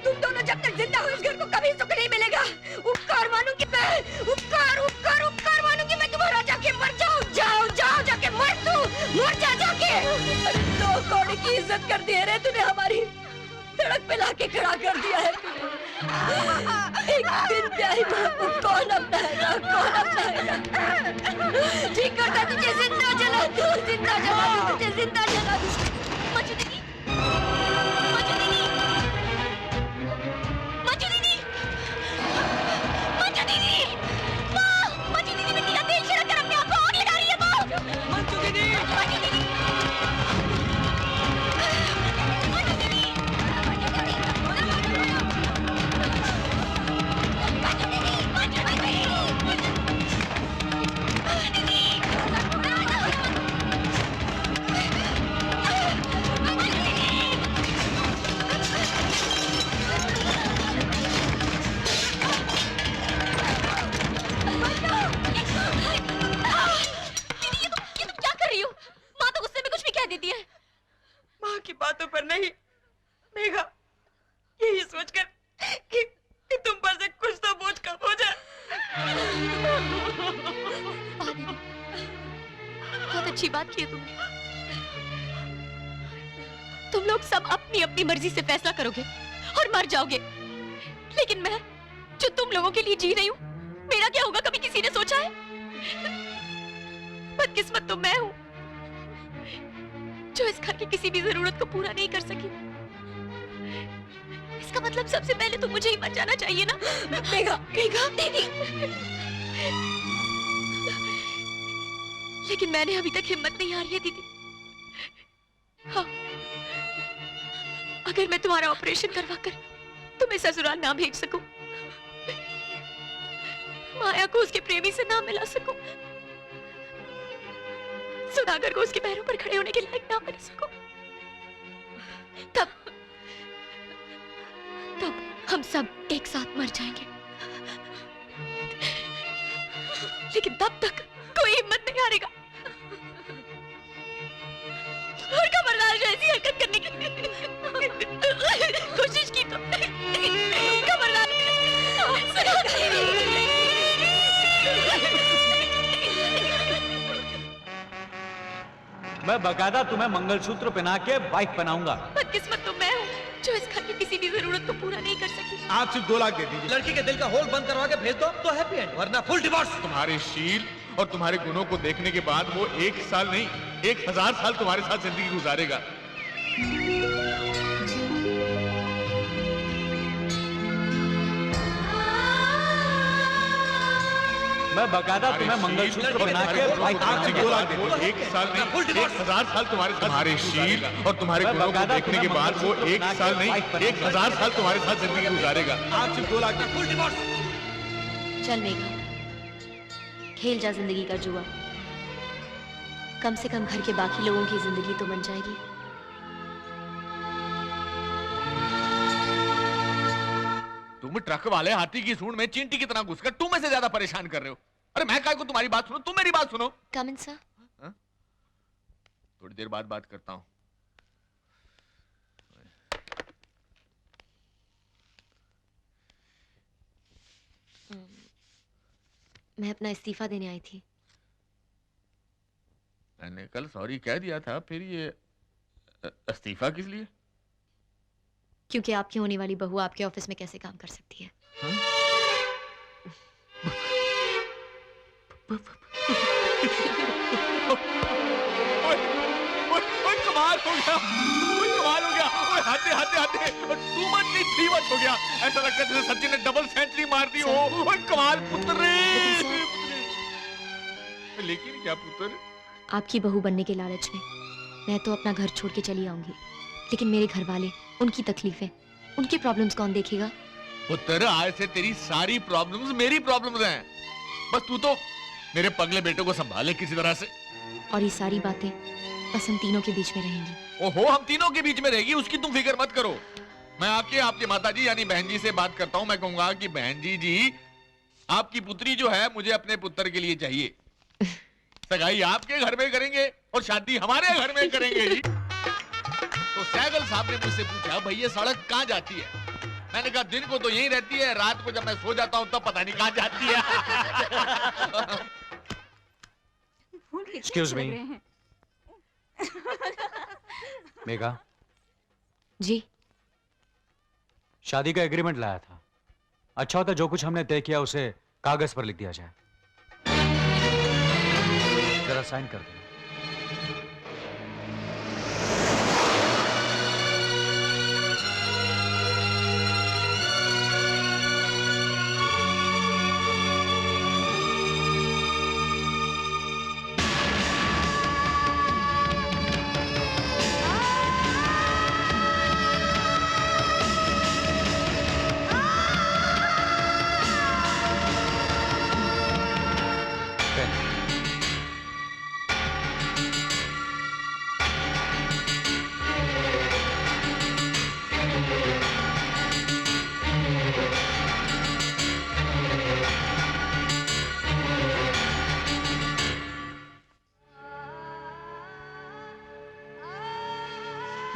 तुम दोनों जब तक जिंदा हो इस घर को कभी सुख नहीं मिलेगा। उपकार मानूंगी मैं, उपकार मानूंगी मैं तुम्हारा। जाके मर जाओ जाके मर जाके। दो कौड़ी की इज्जत कर दी है रे तूने, हमारी सड़क पे लाके खड़ा कर दिया है तूने। एक दिन प्यारी माँ को कौन अपनाएगा? ठीक करता तुझे जिंदा जला दूं, तुझे जिंदा जला दूं। मजू दीदी मिट्टी का तेल छिड़क कर अपने आप को आग लगा रही है। मंजू दीदी बातों पर नहीं मेघा, यही सोचकर कि तुम पर से कुछ तो बोझ कम हो जाए। बहुत अच्छी बात की है तुमने। तुम लोग सब अपनी अपनी मर्जी से फैसला करोगे और मर जाओगे, लेकिन मैं जो तुम लोगों के लिए जी रही हूँ, मेरा क्या होगा कभी किसी ने सोचा है? बदकिस्मत तो मैं हूँ जो इस घर की किसी भी जरूरत को पूरा नहीं कर सकी। इसका मतलब सबसे पहले तो मुझे ही मर जाना चाहिए ना। मेघा दीदी, लेकिन मैंने अभी तक हिम्मत नहीं हारी है दीदी। हाँ, अगर मैं तुम्हारा ऑपरेशन करवाकर तुम्हें ससुराल ना भेज सकूं, माया को उसके प्रेमी से ना मिला सकूं, सुधाकर को उसके पैरों पर खड़े होने के लायक ना बना सकूं, तब हम सब एक साथ मर जाएंगे। लेकिन तब तक कोई हिम्मत नहीं हारेगा और खबरदार जो ऐसी हरकत करने की कोशिश की तो खबरदार। मैं बकायदा तुम्हें मंगलसूत्र पहना के वाइफ बनाऊंगा। बदकिस्मत तो मैं हूँ जो इस घर की किसी भी जरूरत को पूरा नहीं कर सकी। आप सिर्फ 2 लाख दे दीजिए। लड़की के दिल का होल बंद करवा के भेज दो तो हैप्पी एंड, वरना फुल डिवोर्स। तुम्हारे शील और तुम्हारे गुणों को देखने के बाद वो 1 साल नहीं 1000 साल तुम्हारे साथ जिंदगी गुजारेगा। मैं बकायदा तुम्हें मंगलसूत्र पहना के वाइफ बनाऊंगा। 1 साल नहीं 1000 साल तुम्हारे शील और तुम्हारे गुणों को देखने के बाद वो 1 साल नहीं 1000 साल तुम्हारे साथ जिंदगी गुजारेगा। आप सिर्फ 2 लाख दे। Full divorce. चल मेघा, खेल जा जिंदगी का जुआ। कम से कम घर के बाकी लोगों की जिंदगी तो बन जाएगी। तुम ट्रक वाले हाथी की सूंड में चींटी की तरह घुसकर तुम में से ज्यादा परेशान कर रहे हो। अरे मैं काय को तुम्हारी बात सुनो, तुम मेरी बात सुनो। कम इन सर। थोड़ी देर बाद बात करता हूं। मैं अपना इस्तीफा देने आई थी। मैंने कल सॉरी कह दिया था, फिर ये इस्तीफा किस लिए? क्योंकि आपकी होने वाली बहू आपके ऑफिस में कैसे काम कर सकती है। कमाल हो गया, कमाल हो गया। हाथे हाथे हाथे, टू मच नहीं, 3 मच हो गया। ऐसा लगता है जैसे सचिन ने डबल सेंचुरी मार दी हो। ओए कमाल पुत्र रे। लेकिन क्या पुत्र? आपकी बहू बनने के लालच में मैं तो अपना घर छोड़ के चली आऊंगी, लेकिन मेरे घर वाले, उनकी तकलीफें, उनकी प्रॉब्लम्स कौन देखेगा? पुत्र, आज से तेरी सारी प्रॉब्लम्स मेरी प्रॉब्लम्स हैं। बस तू तो मेरे पगले बेटे को संभाले किसी तरह से। और ये सारी बातें बस हम तीनों के बीच में रहेंगी। ओहो, हम तीनों के बीच में रहेगी, उसकी तुम फिक्र मत करो। मैं आपके माताजी यानी बहन जी से बात करता हूँ। मैं कहूंगा कि बहन जी, आपकी पुत्री जो है मुझे अपने पुत्र के लिए चाहिए। सगाई आपके घर में करेंगे और शादी हमारे घर में करेंगे जी। तो सैगल साहब ने मुझसे पूछा, भाई ये सड़क कहाँ जाती है? मैंने कहा दिन को तो यहीं रहती है, रात को जब मैं सो जाता हूँ तब पता नहीं कहाँ जाती है। एक्सक्यूज मी मेघा, जी शादी का एग्रीमेंट लाया था। अच्छा होता जो कुछ हमने तय किया उसे कागज पर लिख दिया जाए। जरा साइन कर देना।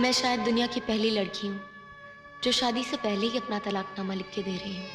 मैं शायद दुनिया की पहली लड़की हूँ जो शादी से पहले ही अपना तलाकनामा लिख के दे रही हूँ।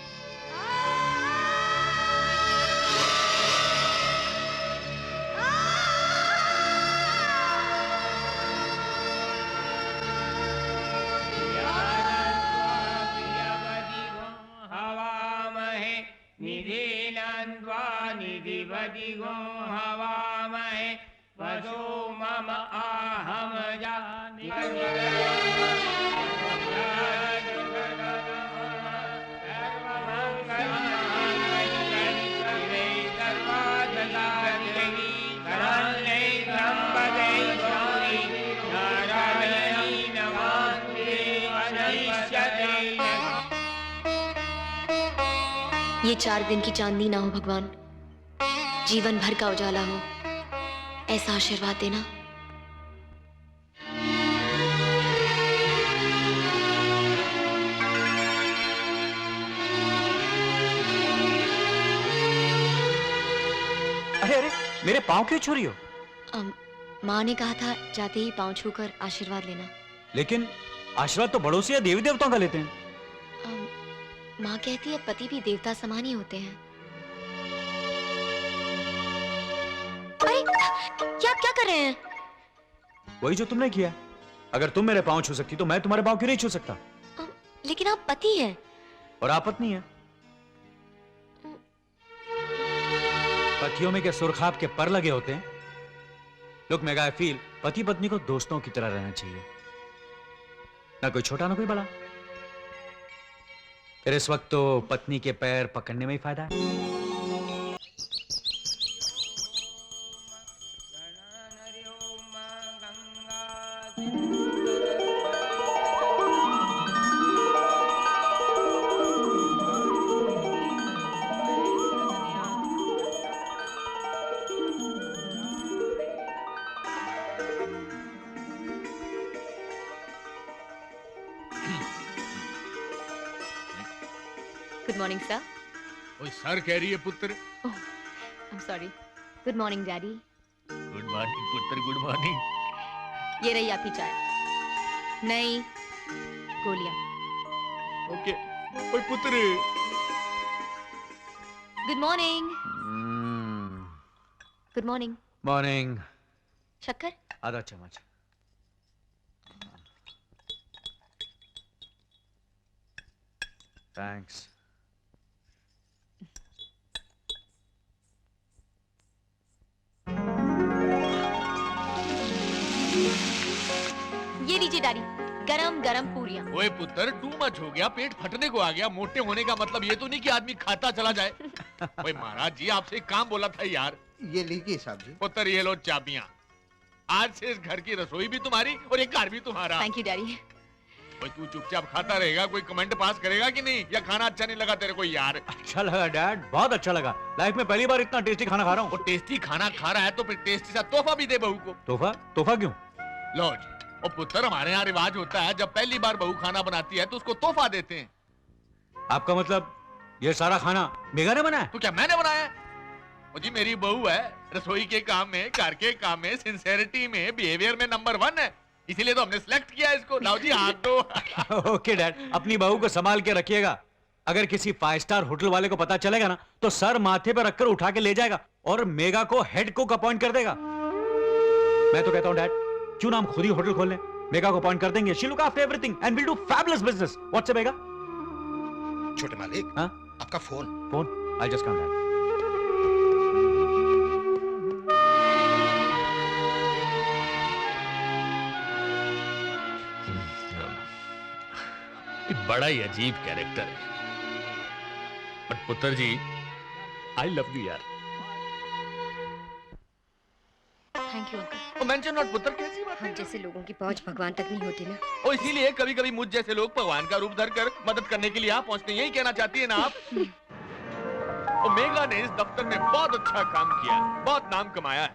ये 4 दिन की चांदनी ना हो भगवान, जीवन भर का उजाला हो, ऐसा आशीर्वाद देना। अरे अरे, मेरे पाँव क्यों छू रही हो? माँ ने कहा था जाते ही पाँव छूकर आशीर्वाद लेना। लेकिन आशीर्वाद तो बड़ों से या देवी देवताओं का लेते हैं। माँ कहती है पति भी देवता समान ही होते हैं। अरे, क्या कर रहे हैं? वही जो तुमने किया। अगर तुम मेरे पाँव छू सकती तो मैं तुम्हारे पाँव क्यों नहीं छू सकता? लेकिन आप पति हैं। और आप पत्नी हैं। पतियों में क्या सुरखाब के पर लगे होते हैं? लोग मेगा आई फील पति पत्नी को दोस्तों की तरह रहना चाहिए, ना कोई छोटा ना कोई बड़ा। फिर इस वक्त तो पत्नी के पैर पकड़ने में ही फायदा है। Good morning sir. ओए सर कह रही है पुत्र। I am sorry. Good morning daddy. Good morning पुत्र, गुड मॉर्निंग। ये रही आपकी चाय, नई गोलियां। ओके। ओए पुत्र। Good morning. Good morning. Morning. शक्कर? आधा चम्मच। थैंक्स। डैडी, गरम गरम पूरियां। ओए पुत्र, टू मच हो गया, पेट फटने को आ गया। मोटे होने का मतलब ये तो नहीं कि आदमी खाता चला जाए। ओए महाराज जी, आपसे एक काम बोला था यार। ये लीजिए साहब जी। पुत्र, ये लो चाबियां। आज से इस घर की रसोई भी तुम्हारी और ये घर भी तुम्हारा। Thank you daddy. ओए तू चुपचाप खाता रहेगा, कोई कमेंट पास करेगा कि नहीं? या खाना अच्छा नहीं लगा तेरे को यार? अच्छा लगा डैड, बहुत अच्छा लगा। लाइफ में पहली बार इतना टेस्टी खाना खा रहा हूँ। वो टेस्टी खाना खा रहा है तो फिर टेस्टी सा तोहफा भी दे बहू को। तोहफा? तोहफा क्यों? लो जी। और पुत्र, हमारे यहाँ रिवाज होता है, जब पहली बार बहू खाना बनाती है तो उसको तोहफा देते हैं। आपका मतलब ये सारा खाना मेघा ने बनाया? तो क्या मैंने बनाया? जी मेरी बहू है, रसोई के काम में, घर के काम में, सिंसेरिटी में, बिहेवियर में नंबर 1 है। इसीलिए तो हमने सिलेक्ट किया इसको। लाओ जी हाथ दो। ओके डैड, अपनी बहू को संभाल के रखिएगा। अगर किसी 5 स्टार होटल वाले को पता चलेगा ना, तो सर माथे पर रखकर उठा के ले जाएगा और मेगा को हेड कुक अपॉइंट कर देगा। मैं तो कहता हूँ डैड, क्यों ना हम खुद ही होटल खोल लें? मेगा को अपॉइंट कर देंगे, she look after everything and will do fabulous business. What's up Mega? छोटे मालिक, हाँ? आपका phone. Phone? I just come dad. बड़ा ही अजीब कैरेक्टर है। बट पुत्र जी, आई लव यू यार। Thank you uncle. ओ मेंशन नॉट पुत्र, कैसी बात है? हम जैसे लोगों की पहुंच भगवान तक नहीं होती ना। ओ इसीलिए कभी कभी मुझ जैसे लोग भगवान का रूप धरकर मदद करने के लिए आप पहुंचते हैं। यही कहना चाहती है ना आप? ओ मेगा ने इस दफ्तर में बहुत अच्छा काम किया है, बहुत नाम कमाया है।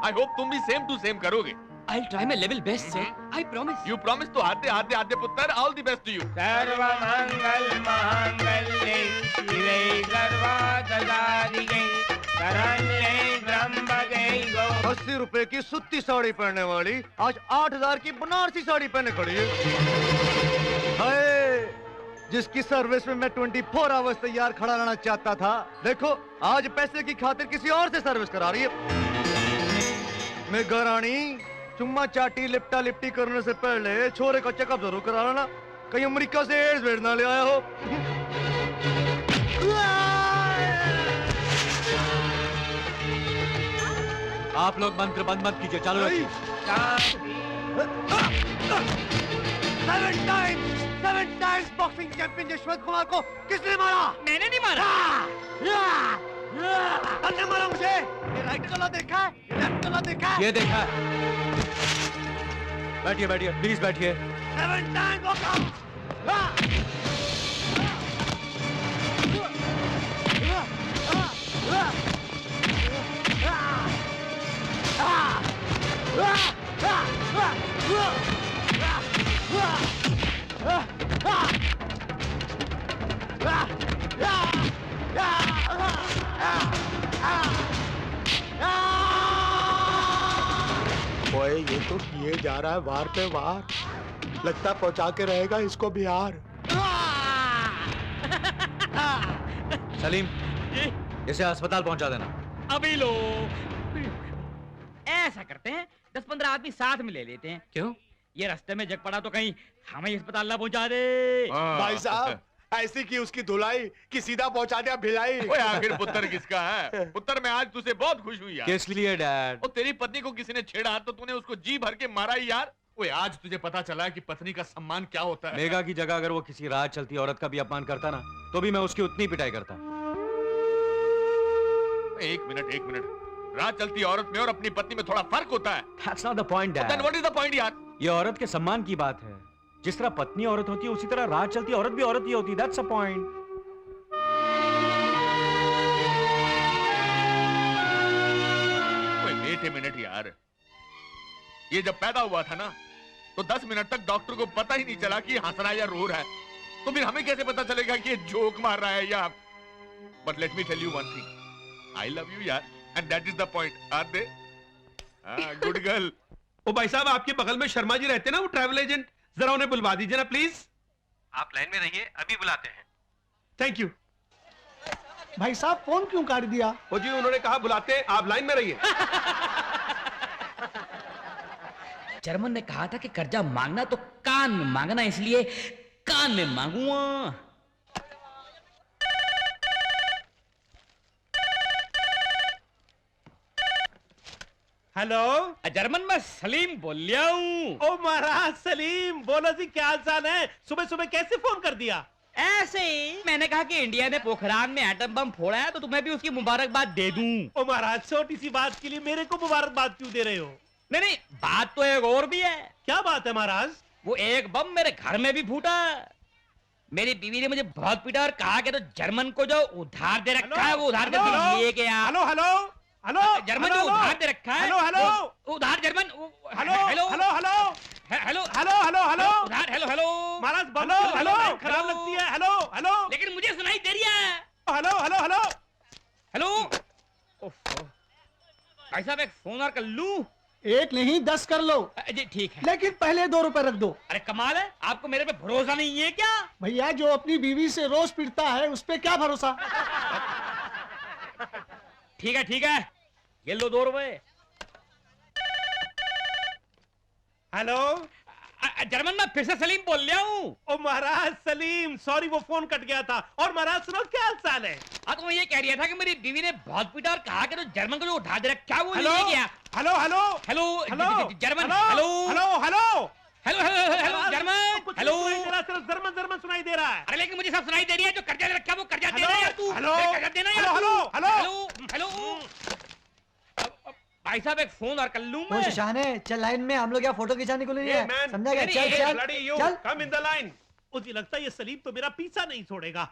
आई होप तुम भी सेम टू सेम करोगे। I'll try my level best, sir. I promise. You promise तो आते पुत्र। All the best to you. सर्वमंगल मांगल्ये शिवे सर्वार्थसाधिके शरण्ये त्र्यंबके गौरी। 80 रुपए की सुत्ती साड़ी पहनने वाली आज 8000 की बनारसी साड़ी पहने खड़ी है। हाय, जिसकी सर्विस में मैं 24 आवर्स तैयार खड़ा रहना चाहता था, देखो आज पैसे की खातिर किसी और से सर्विस करा रही है। मेघा रानी, चुम्मा चाटी लिपटा लिपटी करने से पहले छोरे का चेकअप जरूर करा लेना, कहीं अमेरिका से एड्स भेज ना ले आया हो। आप लोग मंत्र बंद मत कीजिए, चालू रखिए। 7 times boxing champion Yashwant Kumar को किसने मारा? मैंने नहीं मारा। तन्ने मारा मुझे। ये राइट गला देखा है, ये लेफ्ट गला देखा है। ये देखा। बैठिए बैठिए, प्लीज बैठिए। 7 टाइम्स नॉकआउट। ओए, ये तो किए जा रहा है वार पे वार। लगता पहुंचा के रहेगा इसको बिहार। सलीम, इसे अस्पताल पहुंचा देना। अभी लो। ऐसा करते हैं, 10-15 आदमी साथ में ले लेते हैं। क्यों? ये रास्ते में जग पड़ा तो कहीं हमें अस्पताल ना पहुंचा दे। भाई साहब, ऐसी की उसकी धुलाई कि सीधा पहुंचा दिया भिलाई। ओए आखिर पुत्र किसका है? पुत्र, मैं आज तुझसे बहुत खुश हुई यार। किस लिए डैड? ओ तेरी पत्नी को किसी ने छेड़ा तो तूने उसको जी भर के मारा ही यार। ओए आज तुझे पता चला कि पत्नी का सम्मान क्या होता है। मेघा की जगह अगर वो किसी राह चलती औरत का भी अपमान करता ना, तो भी मैं उसकी उतनी पिटाई करता। एक मिनट। राह चलती औरत में और अपनी पत्नी में थोड़ा फर्क होता है। That's not the point, Dad. Then what is the point यार? ये औरत के सम्मान की बात है। जिस तरह पत्नी औरत होती है, उसी तरह राह चलती औरत भी औरत ही होती है। That's the point. Wait a minute यार, ये जब पैदा हुआ था ना, तो 10 मिनट तक डॉक्टर को पता ही नहीं चला कि हंस रहा है या रो रहा है। तो फिर हमें कैसे पता चलेगा कि ये जोक मार रहा है या? But let me tell you one thing, I love you यार, and that is the point. Are they? Good girl. ओ भाई साहब, आपके बगल में शर्मा जी रहते हैं ना, वो ट्रैवल एजेंट, जरा उन्हें बुलवा दीजिए ना प्लीज। आप लाइन में रहिए, अभी बुलाते हैं। Thank you. भाई साहब, फोन क्यों काट दिया? ओ जी, उन्होंने कहा बुलाते हैं, आप लाइन में रहिए। चेयरमैन ने कहा था कि कर्जा मांगना तो कान में मांगना, इसलिए कान में मांगूंगा। हेलो, जर्मन में सलीम बोल लिया हूँ। ओ महाराज सलीम, बोलो जी क्या हाल चाल है? सुबह सुबह कैसे फोन कर दिया? ऐसे ही मैंने कहा कि इंडिया ने पोखरान में एटम बम फोड़ा है तो तुम्हें भी उसकी मुबारकबाद दे दूं। ओ महाराज, छोटी सी बात के लिए मेरे को मुबारकबाद क्यों दे रहे हो? नहीं नहीं, बात तो एक और भी है। क्या बात है महाराज? वो एक बम मेरे घर में भी फूटा। मेरी बीवी ने मुझे बहुत पीटा और कहा कि तो जर्मन को जो उधार दे रखा है वो उधार दे लेके आ। हेलो हेलो हेलो, जर्मन जो उधार दे रखा है। हेलो हेलो, उधार German. Hello hello hello hello hello hello hello hello, उधार हेलो हेलो। महाराज हेलो हेलो, खराब लगती है। हेलो हेलो, लेकिन मुझे सुनाई दे रही है। Hello hello hello hello. भाई साहब एक फोन और कर लूं? एक नहीं 10 कर लो। जी ठीक है, लेकिन पहले 2 रुपए रख दो। अरे कमाल है, आपको मेरे पे भरोसा नहीं है क्या? भैया जो अपनी बीवी से रोज पिटता है उस पे क्या भरोसा। ठीक है, ये लो 2 रुपए। हेलो, जर्मन में फिर से सलीम बोल रहा हूँ। ओ महाराज सलीम, सॉरी वो फोन कट गया था। और महाराज सुनो, क्या हाल चाल है? हाँ तो मैं ये कह रहा था कि मेरी बीवी ने बहुत पीटा और कहा कि तो जर्मन को जो उठा दे रखा है वो हेलो ले गया। Hello hello hello hello German. Hello hello hello hello hello German. Hello, सिर्फ जर्मन जर्मन सुनाई दे रहा है। अरे लेकिन मुझे सब सुनाई दे रही है। जो कर्जा दे रखा है वो कर्जा देना यार तू। हेलो कर्जा देना यार। Hello hello hello. भाई साहब एक फोन और कर लूं मैं? शशाने चल लाइन में, हम लोग यहाँ फोटो खिंचाने को लिए समझा गया। चल कम इन द लाइन। मुझे लगता है ये सलीम तो मेरा पीछा नहीं छोड़ेगा।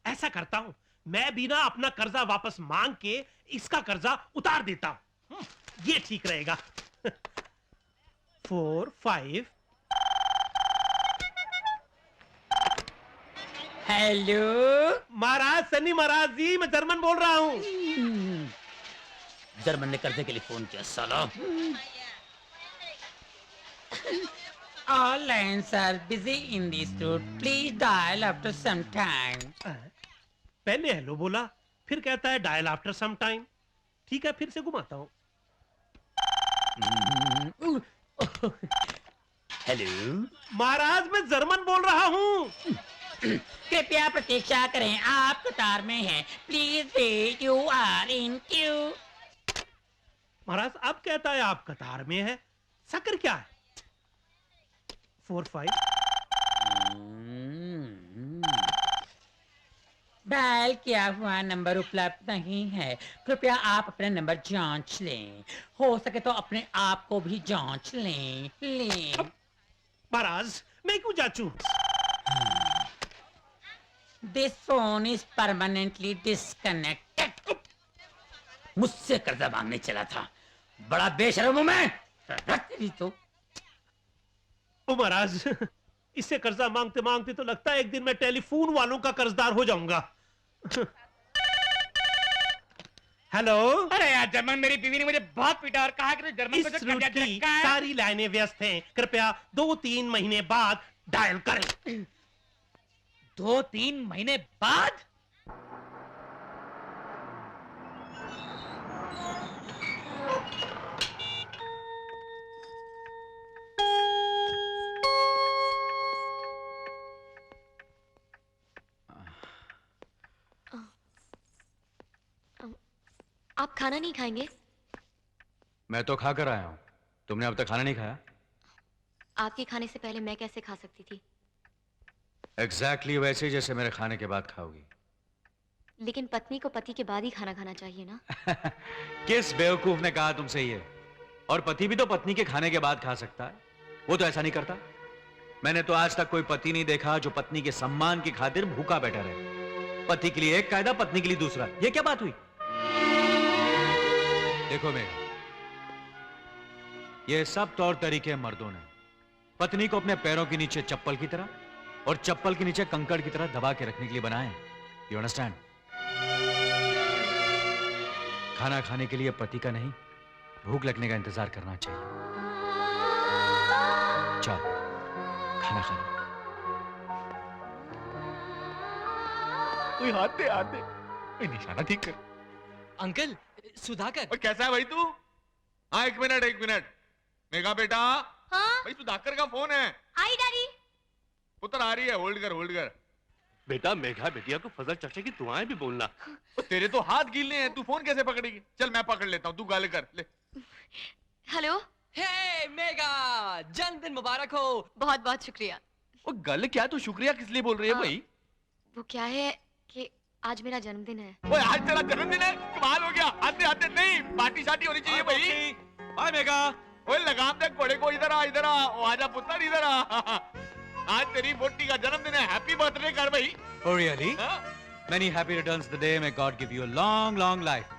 ऐसा करता हूँ, मैं भी ना अपना कर्जा वापस मांग के इसका कर्जा उतार देता हूँ। ये ठीक रहेगा। 4 5। हेलो महाराज सन्नी महाराज जी, मैं जर्मन बोल रहा हूँ। जर्मन ने कर्जे के लिए फोन किया साला। All lines are busy in this route. Please dial after some time. पहले हेलो बोला, फिर कहता है डायल आफ्टर सम टाइम। ठीक है, फिर से घुमाता हूँ। हेलो महाराज, मैं जर्मन बोल रहा हूँ। कृपया प्रतीक्षा करें, आप कतार में हैं। Please wait, you are in queue. महाराज अब कहता है आप कतार में है। शक्कर क्या है? 4 5। डायल किया हुआ नंबर उपलब्ध नहीं है। कृपया आप अपना नंबर जांच लें। हो सके तो अपने आप को भी जांच लें। महाराज मैं क्यों जांचूं? This phone is permanently disconnected. मुझसे कर्जा मांगने चला था, बड़ा बेशर्म हूं मैं। तो ओ महाराज, इससे कर्जा मांगते मांगते तो लगता है एक दिन मैं टेलीफोन वालों का कर्जदार हो जाऊंगा। हेलो। अरे यार जर्मन, मेरी बीवी ने मुझे बहुत पीटा और कहा कि जर्मन को इस जो रूट कर्जा दे की रखा है। सारी लाइनें व्यस्त हैं, कृपया 2-3 महीने बाद डायल करें। 2-3 महीने बाद? आप खाना नहीं खाएंगे? मैं तो खा कर आया हूं, तुमने अब तक खाना नहीं खाया? आपके खाने से पहले मैं कैसे खा सकती थी? एग्जैक्टली वैसे जैसे मेरे खाने के बाद खाओगी। लेकिन पत्नी को पति के बाद ही खाना खाना चाहिए ना? किस बेवकूफ ने कहा तुमसे ये? और पति भी तो पत्नी के खाने के बाद खा सकता है, वो तो ऐसा नहीं करता। मैंने तो आज तक कोई पति नहीं देखा जो पत्नी के सम्मान की खातिर भूखा बैठा रहे। पति के लिए एक कायदा, पत्नी के लिए दूसरा। ये क्या बात हुई? देखो मेघा, ये सब तौर तरीके मर्दों ने पत्नी को अपने पैरों के नीचे चप्पल की तरह और चप्पल के नीचे कंकड़ की तरह दबा के रखने के लिए बनाए हैं। You understand? खाना खाने के लिए पति का नहीं, भूख लगने का इंतजार करना चाहिए। चल खाना खा ले। कोई हाथ दे, निशाना ठीक कर। अंकल सुधाकर। और कैसा है भाई तू? हाँ एक मिनट। मेघा बेटा। हाँ? भाई सुधाकर का फोन है। आई डैडी। पुत्र आ रही है, होल्ड कर। बेटा मेघा बेटिया को फजल चाचा की दुआएं भी बोलना। तेरे तो हाथ गीले हैं, तू फोन कैसे पकड़ेगी? चल मैं पकड़ लेता हूँ, तू गाले कर ले। हेलो। हे मेगा, जन्मदिन मुबारक हो। बहुत बहुत शुक्रिया। वो गल क्या, तू शुक्रिया किस लिए बोल रही है भाई? वो क्या है कि आज मेरा जन्मदिन है। ओए आज तेरा जन्मदिन है? कमाल हो गया। आते आते नहीं, पार्टी शार्टी होनी चाहिए भाई। Bye Mega. ओए लगाम दे घोड़े को, इधर आ इधर आ। ओ आजा पुत्र इधर आ। आज तेरी मोटी का जन्मदिन है, हैप्पी बर्थडे कर भाई। Oh really? Many happy returns of the day. May God give you a long, long life.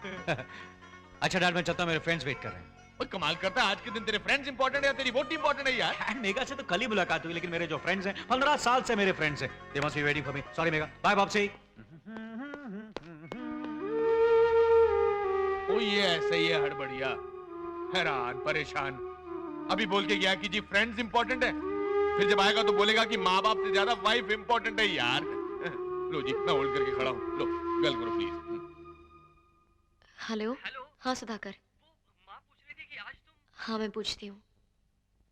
अच्छा डैड, मैं चलता हूँ, मेरे फ्रेंड्स वेट कर रहे हैं। ओए कमाल करता है, आज के दिन तेरे फ्रेंड्स इंपॉर्टेंट है या तेरी वोट इंपॉर्टेंट है यार? मेगा से तो कल ही मुलाकात हुई, लेकिन मेरे जो फ्रेंड्स हैं 15 साल से मेरे फ्रेंड्स हैं। They must be waiting for me. Sorry मेगा, बाय बापसी। ओ ये ऐसे ही है हड़बड़िया, हैरान परेशान। अभी बोल के गया कि जी फ्रेंड्स इंपॉर्टेंट है, फिर जब आएगा तो बोलेगा कि माँ बाप से ज्यादा वाइफ इंपॉर्टेंट है यार। लो जी, मैं होल्ड करके खड़ा हूँ। लो गल करो प्लीज। हेलो। हाँ सुधाकर। माँ पूछ रही थी कि आज तुम। हाँ मैं पूछती हूँ।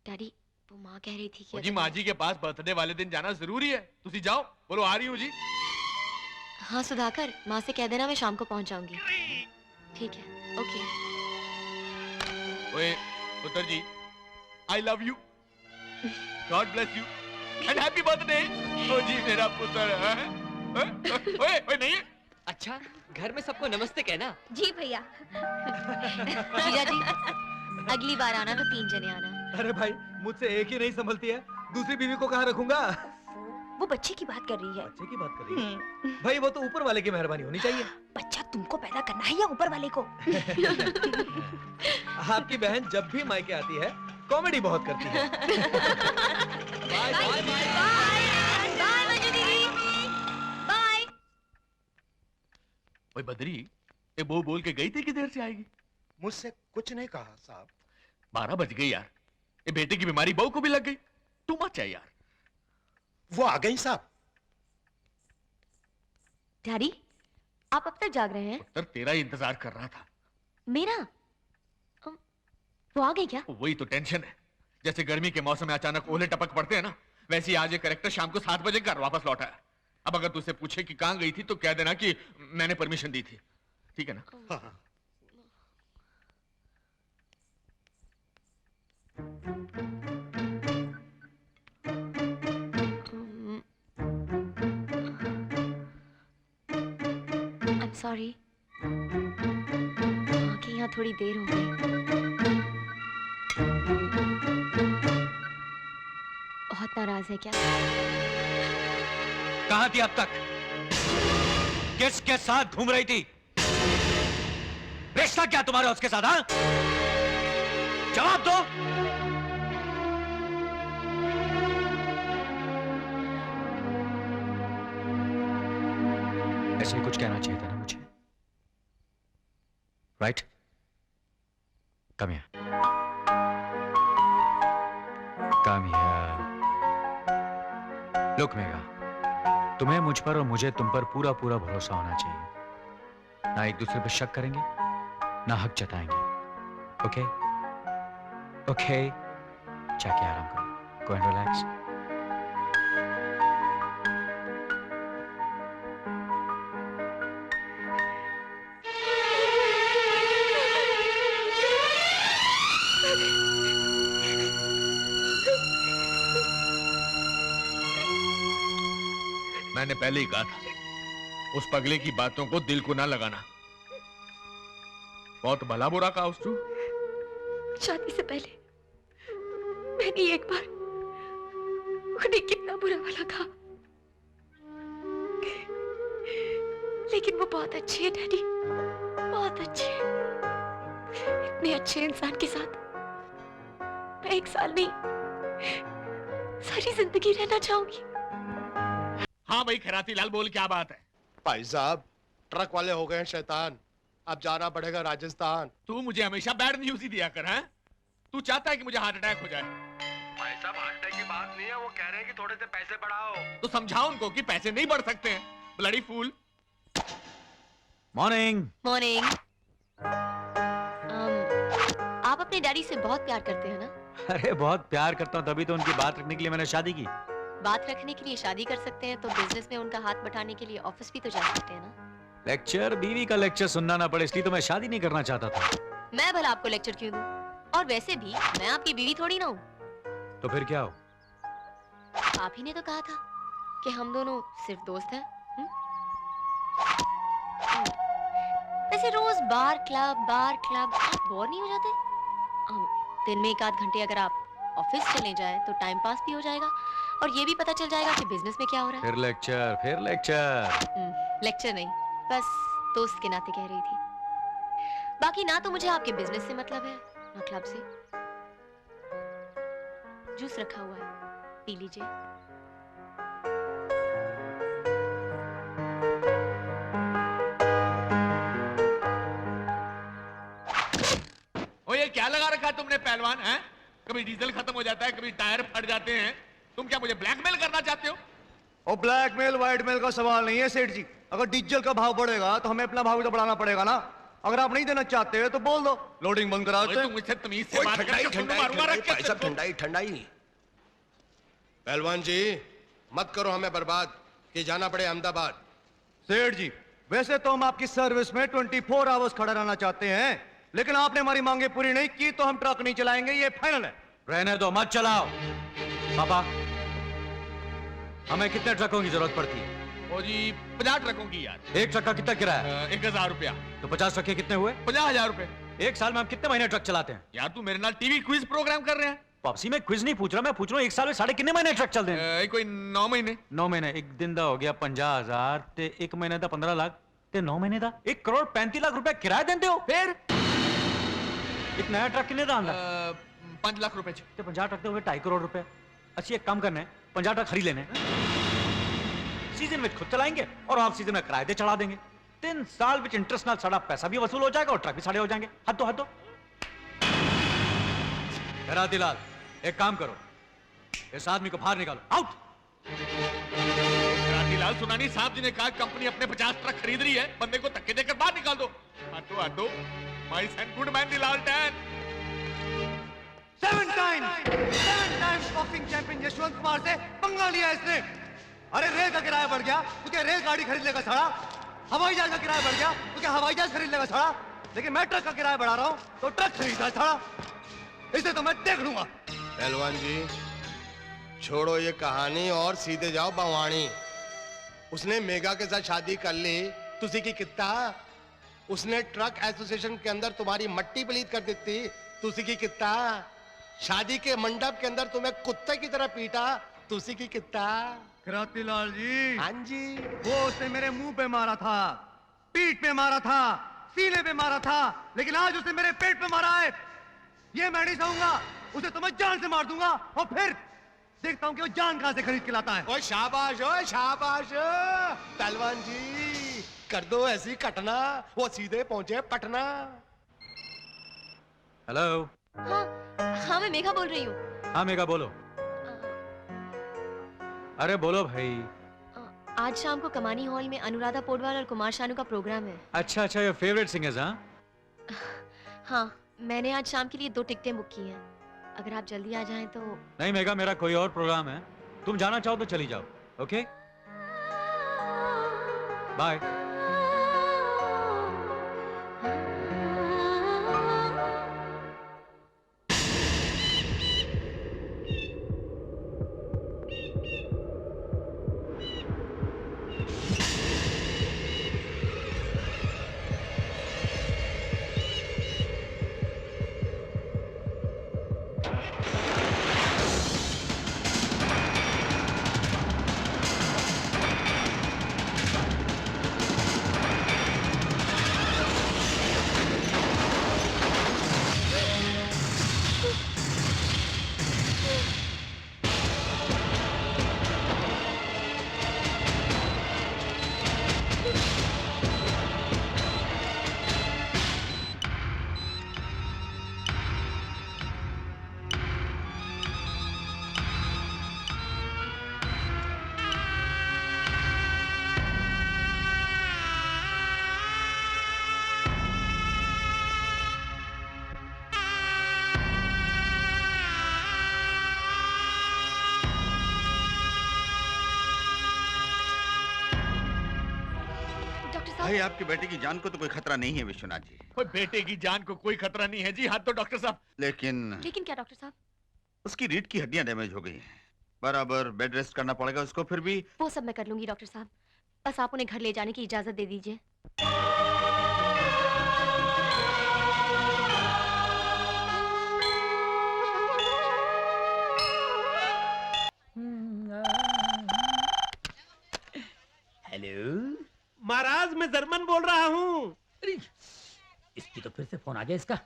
डैडी, वो माँ कह रही थी कि जी माँ जी के पास बर्थडे वाले दिन जाना जरूरी है। तुसी जाओ, बोलो आ रही हूँ जी। हाँ सुधाकर, माँ से कह देना मैं शाम को पहुँच जाऊंगी। ठीक है, ओके। ओए पुत्र जी, I love you, God bless you and happy birthday. ओ जी मेरा पुत्र। ओए ओए नहीं। अच्छा, घर में सबको नमस्ते कहना। जी भैया। जीजा जी, अगली बार आना तो 3 जने आना। अरे भाई, मुझसे एक ही नहीं संभलती है, दूसरी बीवी को कहाँ रखूंगा? वो बच्चे की बात कर रही है। बच्चे की बात कर रही है? भाई वो तो ऊपर वाले की मेहरबानी होनी चाहिए। बच्चा तुमको पैदा करना है या ऊपर वाले को? आपकी बहन जब भी मायके आती है कॉमेडी बहुत करती है। बाय बाय बाय मंजू दीदी, बाय। ओए बद्री, ये वो बोल के गई थी कि देर से आएगी? मुझसे कुछ नहीं कहा साहब। 12 बज गई यार। ये बेटे की बीमारी बहू को भी लग गई। टू मच है यार। वो आ गई साहब। डैडी, आप अब तक जाग रहे हैं? पुत्र तेरा ही इंतजार कर रहा था। मेरा? वो आ गई क्या? वही तो टेंशन है। जैसे गर्मी के मौसम में अचानक ओले टपक पड़ते हैं ना, वैसे ही आज ये कैरेक्टर शाम को 7 बजे घर वापस लौटा है। अब अगर तुझसे पूछे कि कहाँ गई थी तो कह देना कि मैंने परमिशन दी थी। ठीक है ना? हाँ। I'm sorry। आके यहाँ थोड़ी देर हो गई। बहुत नाराज है क्या? कहाँ थी अब तक? किसके साथ घूम रही थी? रिश्ता क्या तुम्हारा उसके साथ? हाँ, जवाब दो। ऐसे ही कुछ कहना चाहिए था ना मुझे, right? Come here, come here. Look mega, तुम्हें मुझ पर और मुझे तुम पर पूरा पूरा भरोसा होना चाहिए। ना एक दूसरे पर शक करेंगे, ना हक जताएंगे। ओके ओके, जाके आराम करो। Go and relax. मैंने पहले ही कहा था, उस पगले की बातों को दिल को ना लगाना। बहुत भला बुरा कहा उस तू। शादी से पहले मैंने एक बार उन्हें कितना बुरा भला कहा, लेकिन वो बहुत अच्छी है डैडी, बहुत अच्छी है। इतने अच्छे इंसान के साथ मैं 1 साल नहीं, सारी जिंदगी रहना चाहूंगी। हाँ भाई खैराती लाल, बोल क्या बात है? भाई साहब, ट्रक वाले हो गए हैं शैतान, अब जाना पड़ेगा राजस्थान। तू मुझे हमेशा बैड न्यूज ही दिया कर। हैं? तू चाहता है कि मुझे हार्ट अटैक हो जाए? भाई साहब, हार्ट अटैक की बात नहीं है, वो कह रहे हैं कि थोड़े से पैसे बढ़ाओ। तो समझाओ उनको कि पैसे नहीं बढ़ सकते हैं। Bloody fool. मॉर्निंग। मॉर्निंग। आप अपने डैडी से बहुत प्यार करते हैं ना? अरे बहुत प्यार करता हूँ, तभी तो उनकी बात रखने के लिए मैंने शादी की। बात रखने के लिए शादी कर सकते हैं तो बिजनेस में उनका हाथ बटाने के लिए ऑफिस भी तो जा सकते हैं ना? लेक्चर, बीवी का लेक्चर सुनना ना पड़े, इसलिए तो मैं शादी नहीं करना चाहता था। मैं भला आपको लेक्चर क्यों दूं? और वैसे भी मैं आपकी बीवी थोड़ी ना हूँ। तो फिर क्या हो? आप ही ने तो कहा था कि हम दोनों सिर्फ दोस्त हैं। वैसे रोज बार क्लब आप बोर नहीं हो जाते? दिन में 1 आध घंटे अगर आप ऑफिस चले जाए तो टाइम पास भी हो जाएगा और ये भी पता चल जाएगा कि बिजनेस में क्या हो रहा है। फिर लेक्चर। लेक्चर नहीं, बस दोस्त के नाते कह रही थी। बाकी ना तो मुझे आपके बिजनेस से मतलब है ना क्लब से। जूस रखा हुआ है, पी लीजिए। ओ ये क्या लगा रखा तुमने पहलवान? हैं? कभी डीजल खत्म हो जाता है, कभी टायर फट जाते हैं। तुम क्या मुझे ब्लैकमेल करना चाहते हो? और ब्लैकमेल व्हाइटमेल का सवाल नहीं है सेठ जी। अगर डीजल का भाव बढ़ेगा तो हमें अपना भाव भी तो बढ़ाना पड़ेगा ना। अगर आप नहीं देना चाहते हो तो बोल दो, लोडिंग बंद करा देते हैं। तुम मुझसे तमीज से बात करके सुन मारूंगा। रख के सब ठंडाई। पहलवान जी मत करो हमें बर्बाद कि जाना पड़े अहमदाबाद। सेठ जी वैसे तो हम आपकी सर्विस में 24 आवर्स खड़ा रहना चाहते हैं, लेकिन आपने हमारी मांगे पूरी नहीं की तो हम ट्रक नहीं चलाएंगे, ये फाइनल है। रहने दो, मत चलाओ। पापा हमें कितने ट्रकों की जरूरत पड़ती है? ओ जी 50 ट्रकों की यार। एक ट्रक का कितना किराया? 1000 रुपया। तो 50 ट्रक के कितने हुए? 50,000 रुपए। एक साल में हम कितने महीने ट्रक चलाते हैं? यार तू मेरे नाल टीवी क्विज प्रोग्राम कर रहे हैं? वापसी में क्विज नहीं पूछ रहा, मैं पूछ रहा हूँ एक साल में साढ़े कितने महीने ट्रक चलते हैं? कोई 9 महीने। 9 महीने, एक दिन दा हो गया 50,000 ते एक महीने दा 15 लाख ते 9 महीने दा 1 करोड़ 35 लाख रुपया किराया देते हो। फिर एक नया ट्रक कितने दा आंदा? 5 लाख रुपए। ते 50 ट्रक तो हो गए 2.5 करोड़ रुपए। अच्छी एक काम करना है, 50 ट्रक खरीद लेने, सीजन में खुद चलाएंगे और ऑफ सीजन में किराए दे चढ़ा देंगे। 3 साल में इंटरेस्ट नाल सारा पैसा भी वसूल हो जाएगा और ट्रक भी साढ़े हो जाएंगे। हद दो। रातीलाल एक काम करो, इस आदमी को बाहर निकालो, आउट। रातीलाल सुनानी साहब जी ने कहा कंपनी अपने 50 ट्रक खरीद रही है, बंदे को धक्के देकर बाहर निकाल दो। हटो माय सन गुड मैन दिलाल टैन। 7 times boxing champion Yashwant Kumar से पंगा लिया इसने। अरे रेल का किराया बढ़ गया तो क्या रेल गाड़ी खरीद लेगा साला? हवाई जहाज का किराया बढ़ गया तो क्या हवाई जहाज खरीद लेगा साला? लेकिन मैं ट्रक का किराया बढ़ा रहा हूं तो ट्रक खरीदा साला। इसे तो मैं देख लूंगा। पहलवान जी छोड़ो ये कहानी और सीधे जाओ बवानी। उसने मेगा के साथ शादी कर ली, तुसी की कितना? उसने ट्रक एसोसिएशन के अंदर तुम्हारी मट्टी पलीत कर दी थी, तुसी की कितना? शादी के मंडप के अंदर तुम्हें कुत्ते की तरह पीटा, तुसी की कितना? रातीलाल जी। हाँ जी। वो उसने मेरे मुंह पे मारा था, पीठ पे मारा था, सीने पे मारा था, लेकिन आज उसने मेरे पेट पे मारा है। ये मैं नहीं सहूंगा, उसे तो मैं जान से मार दूंगा और फिर देखता हूं कि वो जान कहां से खरीद के लाता है। ओए शाबाश पहलवान जी कर दो ऐसी घटना, वो सीधे पहुंचे पटना। हेलो। हाँ मैं मेघा बोल रही हूँ। हाँ मेघा बोलो। अरे बोलो भाई। आज शाम को कमानी हॉल में अनुराधा पोडवाल और कुमार शानू का प्रोग्राम है। अच्छा योर फेवरेट सिंगर्स? हाँ मैंने आज शाम के लिए 2 टिकटें बुक की हैं। अगर आप जल्दी आ जाएं तो। नहीं मेघा मेरा कोई और प्रोग्राम है, तुम जाना चाहो तो चली जाओ। Okay bye. भाई आपकी बेटे की जान को तो कोई खतरा नहीं है विश्वनाथ जी। ओए बेटे की जान को कोई खतरा नहीं है जी। हाँ तो डॉक्टर साहब। लेकिन क्या डॉक्टर साहब? उसकी रीढ़ की हड्डियां डैमेज हो गई हैं। बराबर बेड रेस्ट करना पड़ेगा उसको। फिर भी वो सब मैं कर लूंगी डॉक्टर साहब, बस आप उन्हें घर ले जाने की इजाजत दे दीजिए। हेलो महाराज, मैं जर्मन बोल रहा हूँ। इसकी तो फिर से फोन आ गया इसका।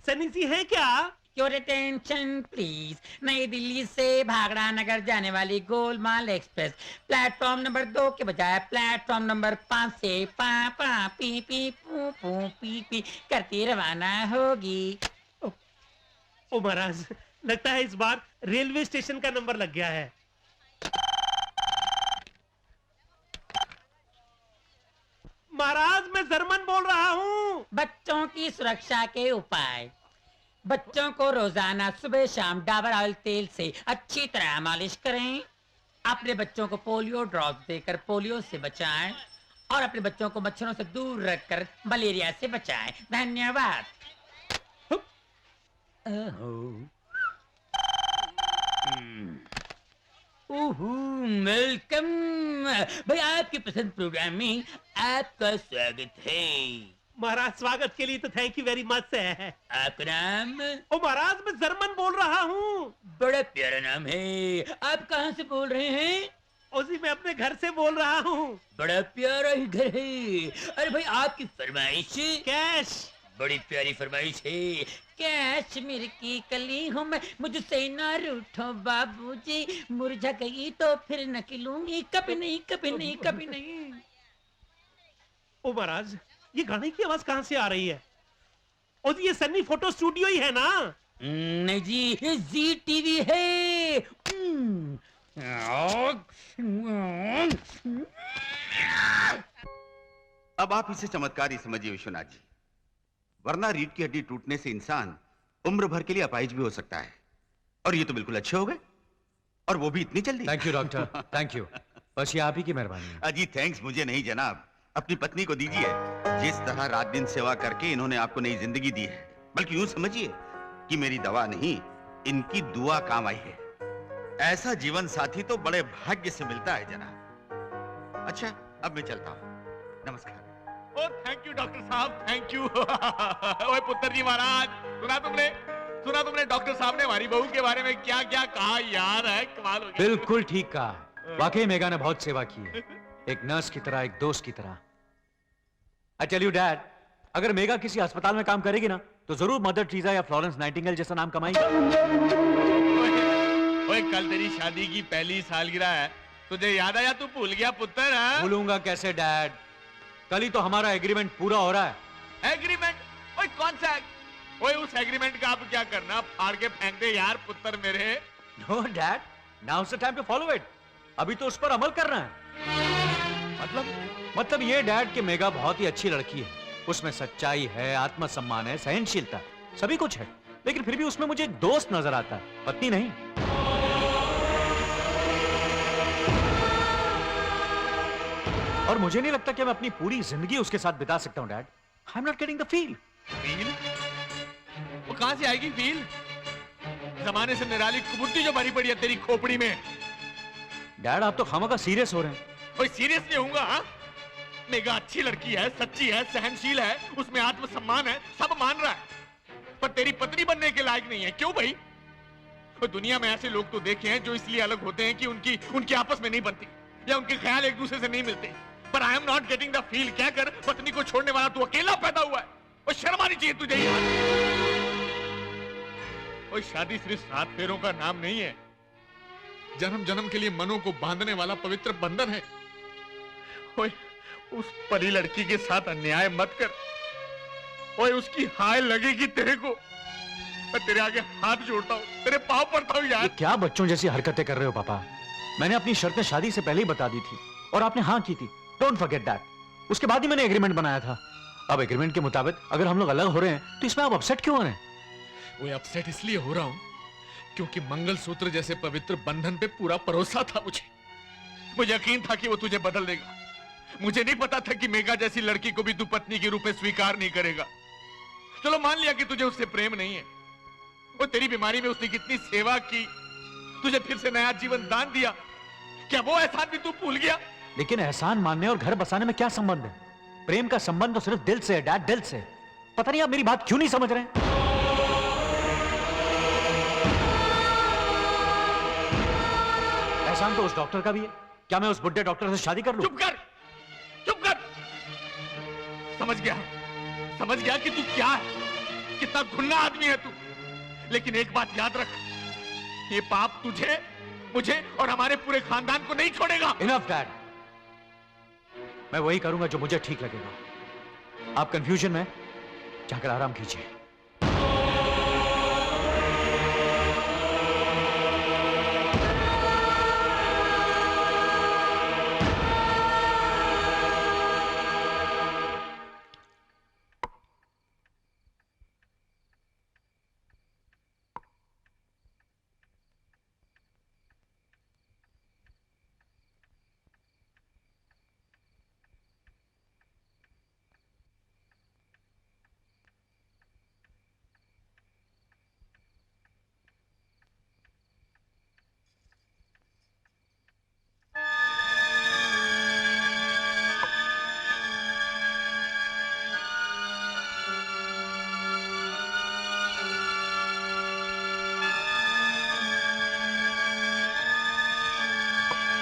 सनी जी है क्या? Your attention please. नई दिल्ली से भागड़ा नगर जाने वाली गोलमाल एक्सप्रेस प्लेटफॉर्म नंबर 2 के बजाय प्लेटफॉर्म नंबर 5 से पा पा पी पी पू पू पी पी करती रवाना होगी। ओ महाराज, लगता है इस बार रेलवे स्टेशन का नंबर लग गया है। महाराज, मैं जर्मन बोल रहा हूँ। बच्चों की सुरक्षा के उपाय। बच्चों को रोजाना सुबह शाम डाबर ऑयल तेल से अच्छी तरह मालिश करें। अपने बच्चों को पोलियो ड्रॉप देकर पोलियो से बचाएं और अपने बच्चों को मच्छरों से दूर रखकर मलेरिया से बचाएं। धन्यवाद। वेलकम भाई, आपकी पसंद प्रोग्राम में आपका स्वागत है। महाराज, स्वागत के लिए तो थैंक यू वेरी मच है। आपका नाम? ओ महाराज, मैं जर्मन बोल रहा हूँ। बड़ा प्यारा नाम है। आप कहाँ से बोल रहे हैं? उसी मैं अपने घर से बोल रहा हूँ। बड़ा प्यारा ही घर है। अरे भाई, आपकी फरमाइश? कैश। बड़ी प्यारी फरमाइश है। कैश्मीर की कली हूँ मैं, मुझसे ना रूठो बाबूजी, मुरझा गई तो फिर न खिलूंगी, कभी नहीं कभी नहीं कभी नहीं। ओ महाराज, ये गाने की आवाज कहाँ से आ रही है? और ये सन्नी फोटो स्टूडियो ही है ना? नहीं जी, ये जी टीवी है। अब आप इसे चमत्कार ही समझिए विश्वनाथ जी, वरना रीढ़ की हड्डी टूटने से इंसान उम्र भर के लिए अपाहिज भी हो सकता है। और ये तो बिल्कुल अच्छे हो गए, और वो भी इतनी जल्दी। Thank you doctor, thank you. बस ये आप ही की मेहरबानी है। अजी थैंक्स मुझे नहीं जनाब, अपनी पत्नी को दीजिए। जिस तरह रात दिन सेवा करके इन्होंने आपको नई जिंदगी दी है, बल्कि यूं समझिए कि मेरी दवा नहीं, इनकी दुआ काम आई है। ऐसा जीवन साथी तो बड़े भाग्य से मिलता है जनाब। अच्छा, अब मैं चलता हूँ। नमस्कार। ओ थैंक यू डॉक्टर साहब, थैंक यू। ओए पुत्र जी महाराज, सुना तुमने डॉक्टर साहब ने हमारी बहू के बारे में क्या क्या कहा यार? है कमाल हो गया। बिल्कुल ठीक कहा। वाकई मेगा ने बहुत सेवा की है, एक नर्स की तरह, एक दोस्त की तरह। आई टेल यू डैड, अगर मेगा किसी अस्पताल में काम करेगी ना, तो जरूर मदर टेरेसा या फ्लोरेंस नाइटिंगेल जैसा नाम कमाएगी। ओए कल तेरी शादी की पहली सालगिरह है, तुझे याद आया? तू भूल गया पुत्र? है भूलूंगा कैसे डैड, कल ही तो हमारा एग्रीमेंट पूरा हो रहा है। एग्रीमेंट? ओए कौन सा? ओए उस एग्रीमेंट का अब क्या करना? फाड़ के फेंक दे यार पुत्र मेरे। No dad, now is the time to follow it. अभी तो उस पर अमल करना है। मतलब ये डैड कि मेगा बहुत ही अच्छी लड़की है, उसमें सच्चाई है, आत्मसम्मान है, सहनशीलता, सभी कुछ है, लेकिन फिर भी उसमें मुझे एक दोस्त नजर आता है, पत्नी नहीं। और मुझे नहीं लगता कि मैं अपनी पूरी जिंदगी उसके साथ बिता सकता हूं dad. I am not getting the feel. Feel? वो कहां से आएगी फील? जमाने से निराली कुबुट्टी जो भरी पड़ी है तेरी खोपड़ी में। डैड आप तो खामखा सीरियस हो रहे हैं। ओए सीरियस नहीं होऊंगा? हाँ, मेगा अच्छी लड़की है, सच्ची है, सहनशील है, उसमें आत्मसम्मान है, सब मान रहा है, पर तेरी पत्नी बनने के लायक नहीं है। क्यों भाई? तो दुनिया में ऐसे लोग तो देखे हैं जो इसलिए अलग होते हैं कि उनकी आपस में नहीं बनती या उनके ख्याल एक दूसरे से नहीं मिलते। पर I am not getting the feel. क्या कर, पत्नी को छोड़ने वाला तू अकेला पैदा हुआ है, और शर्म आनी चाहिए तुझे यार। और शादी सिर्फ 7 फेरों का नाम नहीं है, जन्म जन्म के लिए मनों को बांधने वाला पवित्र बंधन है। ओए उस परी लड़की के साथ अन्याय मत कर। ओए उसकी हाय लगेगी तेरे को। मैं तेरे आगे हाथ जोड़ता हूँ, तेरे पांव पड़ता हूँ यार। ये क्या बच्चों जैसी हरकतें कर रहे हो पापा? मैंने अपनी शर्तें शादी से पहले ही बता दी थी और आपने हाँ की थी। Don't forget that. उसके बाद ही मैंने एग्रीमेंट बनाया था। अब एग्रीमेंट के मुताबिक अगर हम लोग अलग हो रहे हैं तो इसमें आप अपसेट क्यों हो रहे हैं? वो अपसेट इसलिए हो रहा हूं क्योंकि मंगलसूत्र जैसे पवित्र बंधन पे पूरा भरोसा था मुझे यकीन था कि वो तुझे बदल देगा। मुझे नहीं पता था कि मेघा जैसी लड़की को भी तू पत्नी के रूप में स्वीकार नहीं करेगा। चलो मान लिया कि तुझे उससे प्रेम नहीं है, वो तेरी बीमारी में उसने कितनी सेवा की, तुझे फिर से नया जीवन दान दिया, क्या वो एहसान भी तू भूल गया? लेकिन एहसान मानने और घर बसाने में क्या संबंध है? प्रेम का संबंध तो सिर्फ दिल से है डैड, दिल से। पता नहीं आप मेरी बात क्यों नहीं समझ रहे हैं? एहसान तो उस डॉक्टर का भी है। क्या मैं उस बुड्ढे डॉक्टर से शादी कर लूं? चुप कर, चुप कर। समझ गया कि तू क्या है, कितना घुन्ना आदमी है तू। लेकिन एक बात याद रख, ये पाप तुझे, मुझे और हमारे पूरे खानदान को नहीं छोड़ेगा। इनफ डैड, मैं वही करूंगा जो मुझे ठीक लगेगा। आप कंफ्यूजन में जाकर आराम कीजिए।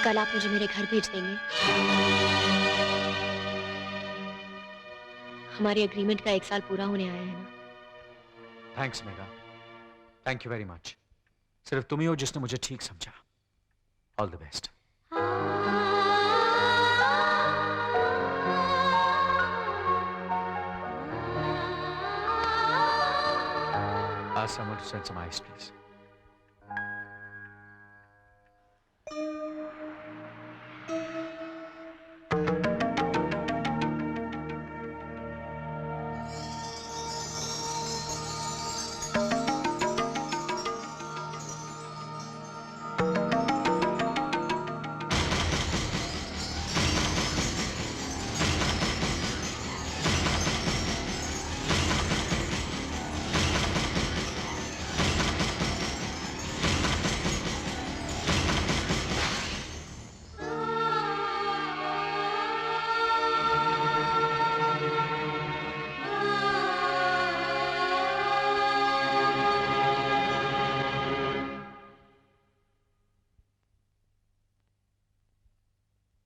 कल आप मुझे मेरे घर भेज देंगे? हमारे एग्रीमेंट का 1 साल पूरा होने आया है ना। Thanks Megha, thank you very much. सिर्फ तुम ही हो जिसने मुझे ठीक समझा। All the best. Ask someone to send some ice, please.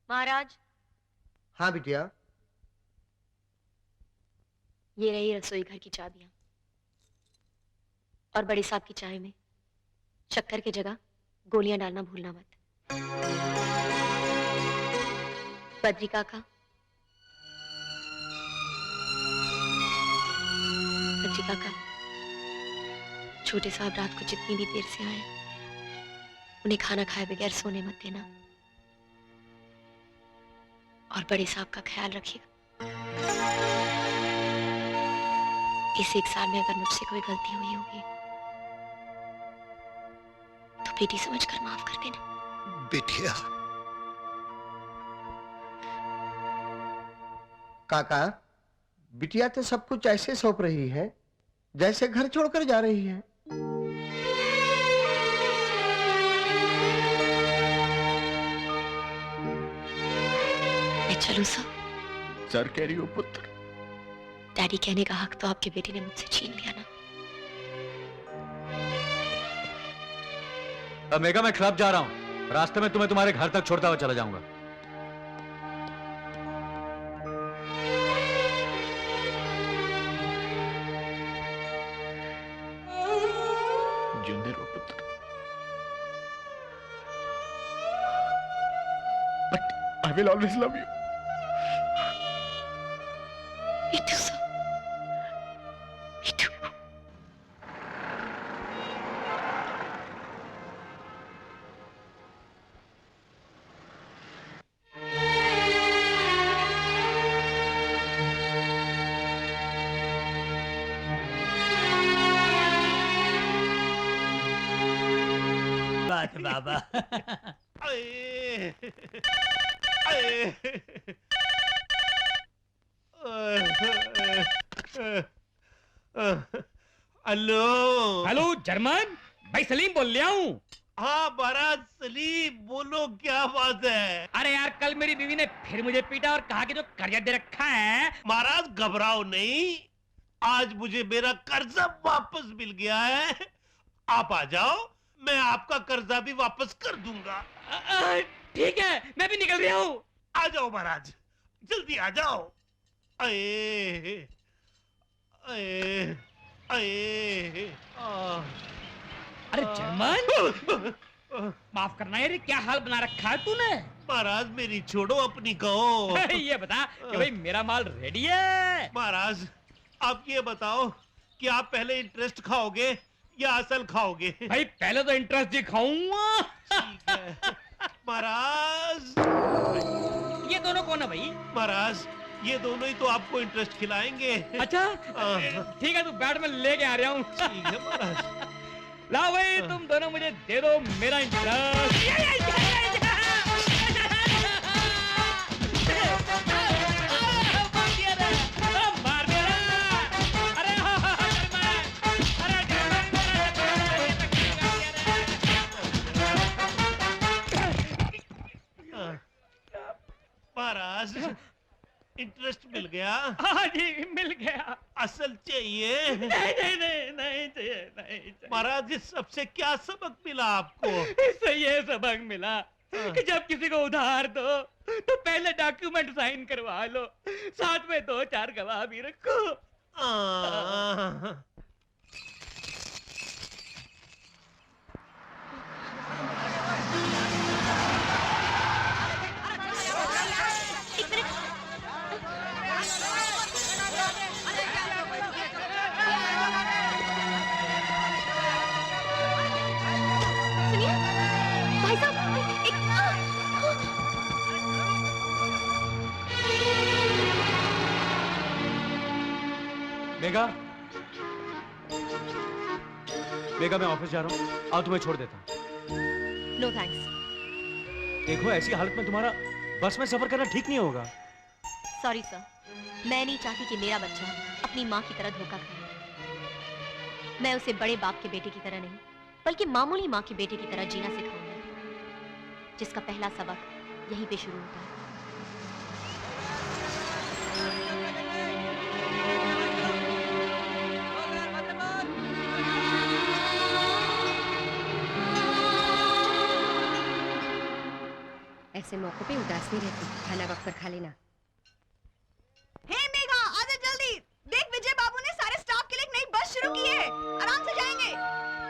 महाराज, हाँ बिटिया। ये रही रसोई घर की चाबियां। और बड़े साहब की चाय में शक्कर की जगह गोलियां डालना भूलना मत। बद्री काका, बद्री काका, छोटे साहब रात को जितनी भी देर से आए, उन्हें खाना खाए बगैर सोने मत देना। और बड़े साहब का ख्याल रखिएगा। इस 1 साल में अगर मुझसे कोई गलती हुई होगी तो बेटी समझकर माफ कर देना। बिटिया। काका, बिटिया तो सब कुछ ऐसे सौंप रही है जैसे घर छोड़कर जा रही है। चलो सर। सर कह रही हो पुत्र? डैडी कहने का हक तो आपके बेटे ने मुझसे छीन लिया ना। अब मेघा, मैं क्लब जा रहा हूं। रास्ते में तुम्हें तुम्हारे घर तक छोड़ता हुआ चला जाऊंगा। जिंदे रहो पुत्र। But I will always love you. Me too, sir. Me too. बात बाबा। हेलो हेलो जर्मन, भाई सलीम बोल रहा हूँ। हाँ महाराज सलीम, बोलो क्या बात है? अरे यार, कल मेरी बीवी ने फिर मुझे पीटा और कहा कि जो कर्जा दे रखा है। महाराज घबराओ नहीं, आज मुझे मेरा कर्जा वापस मिल गया है। आप आ जाओ, मैं आपका कर्जा भी वापस कर दूंगा। ठीक है, मैं भी निकल रहा हूँ। आ जाओ महाराज, जल्दी आ जाओ। अये अये अये अरे जर्मन, माफ करना यार, क्या हाल बना रखा है तूने। महाराज मेरी छोड़ो, अपनी कहो। ये बता कि भाई मेरा माल रेडी है। महाराज आप ये बताओ कि आप पहले इंटरेस्ट खाओगे या असल खाओगे? भाई पहले तो इंटरेस्ट ही खाऊंगा। ठीक है महाराज। ये दोनों कौन है भाई? महाराज ये दोनों ही तो आपको इंटरेस्ट खिलाएंगे। अच्छा ठीक है, तू बैठ, में लेके आ रहा हूँ। ठीक है महाराज। लाओ भाई, तुम दोनों मुझे दे दो मेरा इंटरेस्ट। महाराज इंटरेस्ट मिल गया? हाँ जी मिल गया। असल चाहिए? नहीं नहीं नहीं नहीं चाहिए, नहीं चाहिए। महाराज इस सबसे क्या सबक मिला आपको? इससे ये सबक मिला कि जब किसी को उधार दो तो पहले डॉक्यूमेंट साइन करवा लो, साथ में 2-4 गवाह भी रखो। मेघा, मेघा मैं ऑफिस जा रहा हूँ, आओ तुम्हें छोड़ देता हूँ। No thanks. देखो ऐसी हालत में तुम्हारा बस में सफर करना ठीक नहीं होगा। सॉरी सर, मैं नहीं चाहती कि मेरा बच्चा अपनी माँ की तरह धोखा खाए। मैं उसे बड़े बाप के बेटे की तरह नहीं, बल्कि मामूली माँ के बेटे की तरह जीना सिखाऊंगी, जिसका पहला सबक यहीं पे शुरू होता है। ऐसे मौकों पे उदास नहीं रहती, खाना वक्त पर खा लेना। हे मेघा, आजा जल्दी। देख विजय बाबू ने सारे स्टाफ के लिए एक नई बस शुरू की है, आराम से जाएंगे।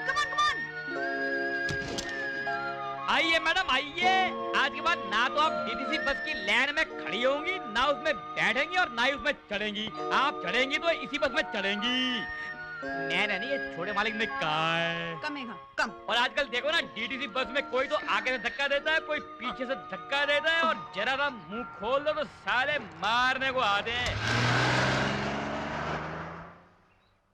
Come on come on. आइए मैडम आइए, आज के बाद ना तो आप डीटीसी बस की लाइन में खड़ी होंगी, ना उसमें बैठेंगी और ना ही उसमें चढ़ेंगी। आप चढ़ेंगी तो इसी बस में चढ़ेंगी। मैंने नहीं, ये छोटे मालिक ने कहा है। कम मेघा कम। और आजकल देखो ना, डीटीसी बस में कोई तो आगे से धक्का देता है, कोई पीछे से धक्का देता है, और जरा सा मुंह खोल दो तो सारे मारने को आते हैं।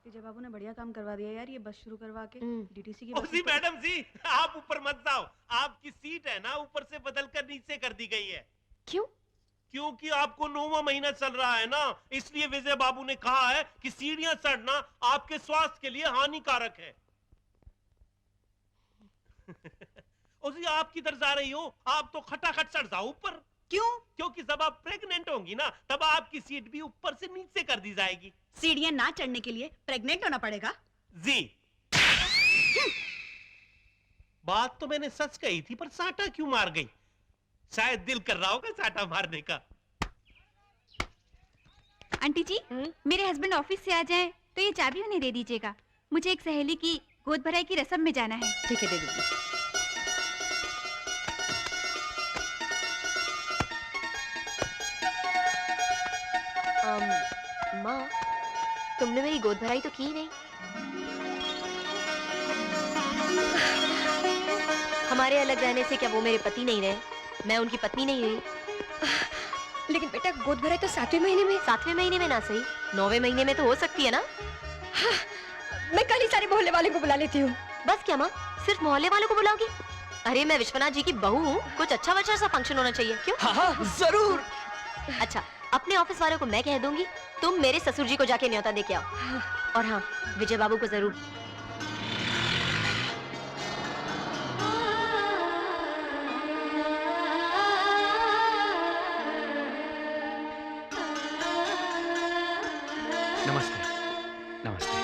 विजय बाबू ने बढ़िया काम करवा दिया यार, ये बस शुरू करवा के डीटीसी की ओ जी मैडम जी, आप ऊपर मत जाओ, आपकी सीट है ना ऊपर से बदल कर नीचे कर दी गई है। क्यों? क्योंकि आपको 9वां महीना चल रहा है ना, इसलिए विजय बाबू ने कहा है कि सीढ़ियां चढ़ना आपके स्वास्थ्य के लिए हानिकारक है। उसी आप किधर जा रही हो? आप तो खटाखट चढ़ जाओ ऊपर। क्यों? क्योंकि जब आप प्रेग्नेंट होंगी ना, तब आपकी सीट भी ऊपर से नीचे कर दी जाएगी। सीढ़ियां ना चढ़ने के लिए प्रेग्नेंट होना पड़ेगा? जी। बात तो मैंने सच कही थी, पर साटा क्यों मार गई? शायद दिल कर रहा होगा साटा मारने का। आंटी जी, मेरे हस्बैंड ऑफिस से आ जाएं तो ये चाबी उन्हें दे दीजिएगा। मुझे एक सहेली की गोद भराई की रस्म में जाना है। ठीक है, दे दीजिए। माँ, तुमने मेरी गोद भराई तो की नहीं। हमारे अलग रहने से क्या वो मेरे पति नहीं रहे? मैं उनकी पत्नी नहीं रही। लेकिन बेटा, गोद भराई तो 7वें महीने में। 7वें महीने में ना सही, 9वें महीने में तो हो सकती है ना। हाँ, मैं कल ही सारे मोहल्ले वाले को बुला लेती हूँ। बस क्या माँ, सिर्फ मोहल्ले वालों को बुलाओगी? अरे मैं विश्वनाथ जी की बहू हूँ, कुछ अच्छा वच्चा सा फंक्शन होना चाहिए। क्यों? हाँ, जरूर। अच्छा, अपने ऑफिस वालों को मैं कह दूंगी, तुम मेरे ससुर जी को जाके न्योता दे के आओ। और हाँ, विजय बाबू को जरूर। नमस्ते। नमस्ते।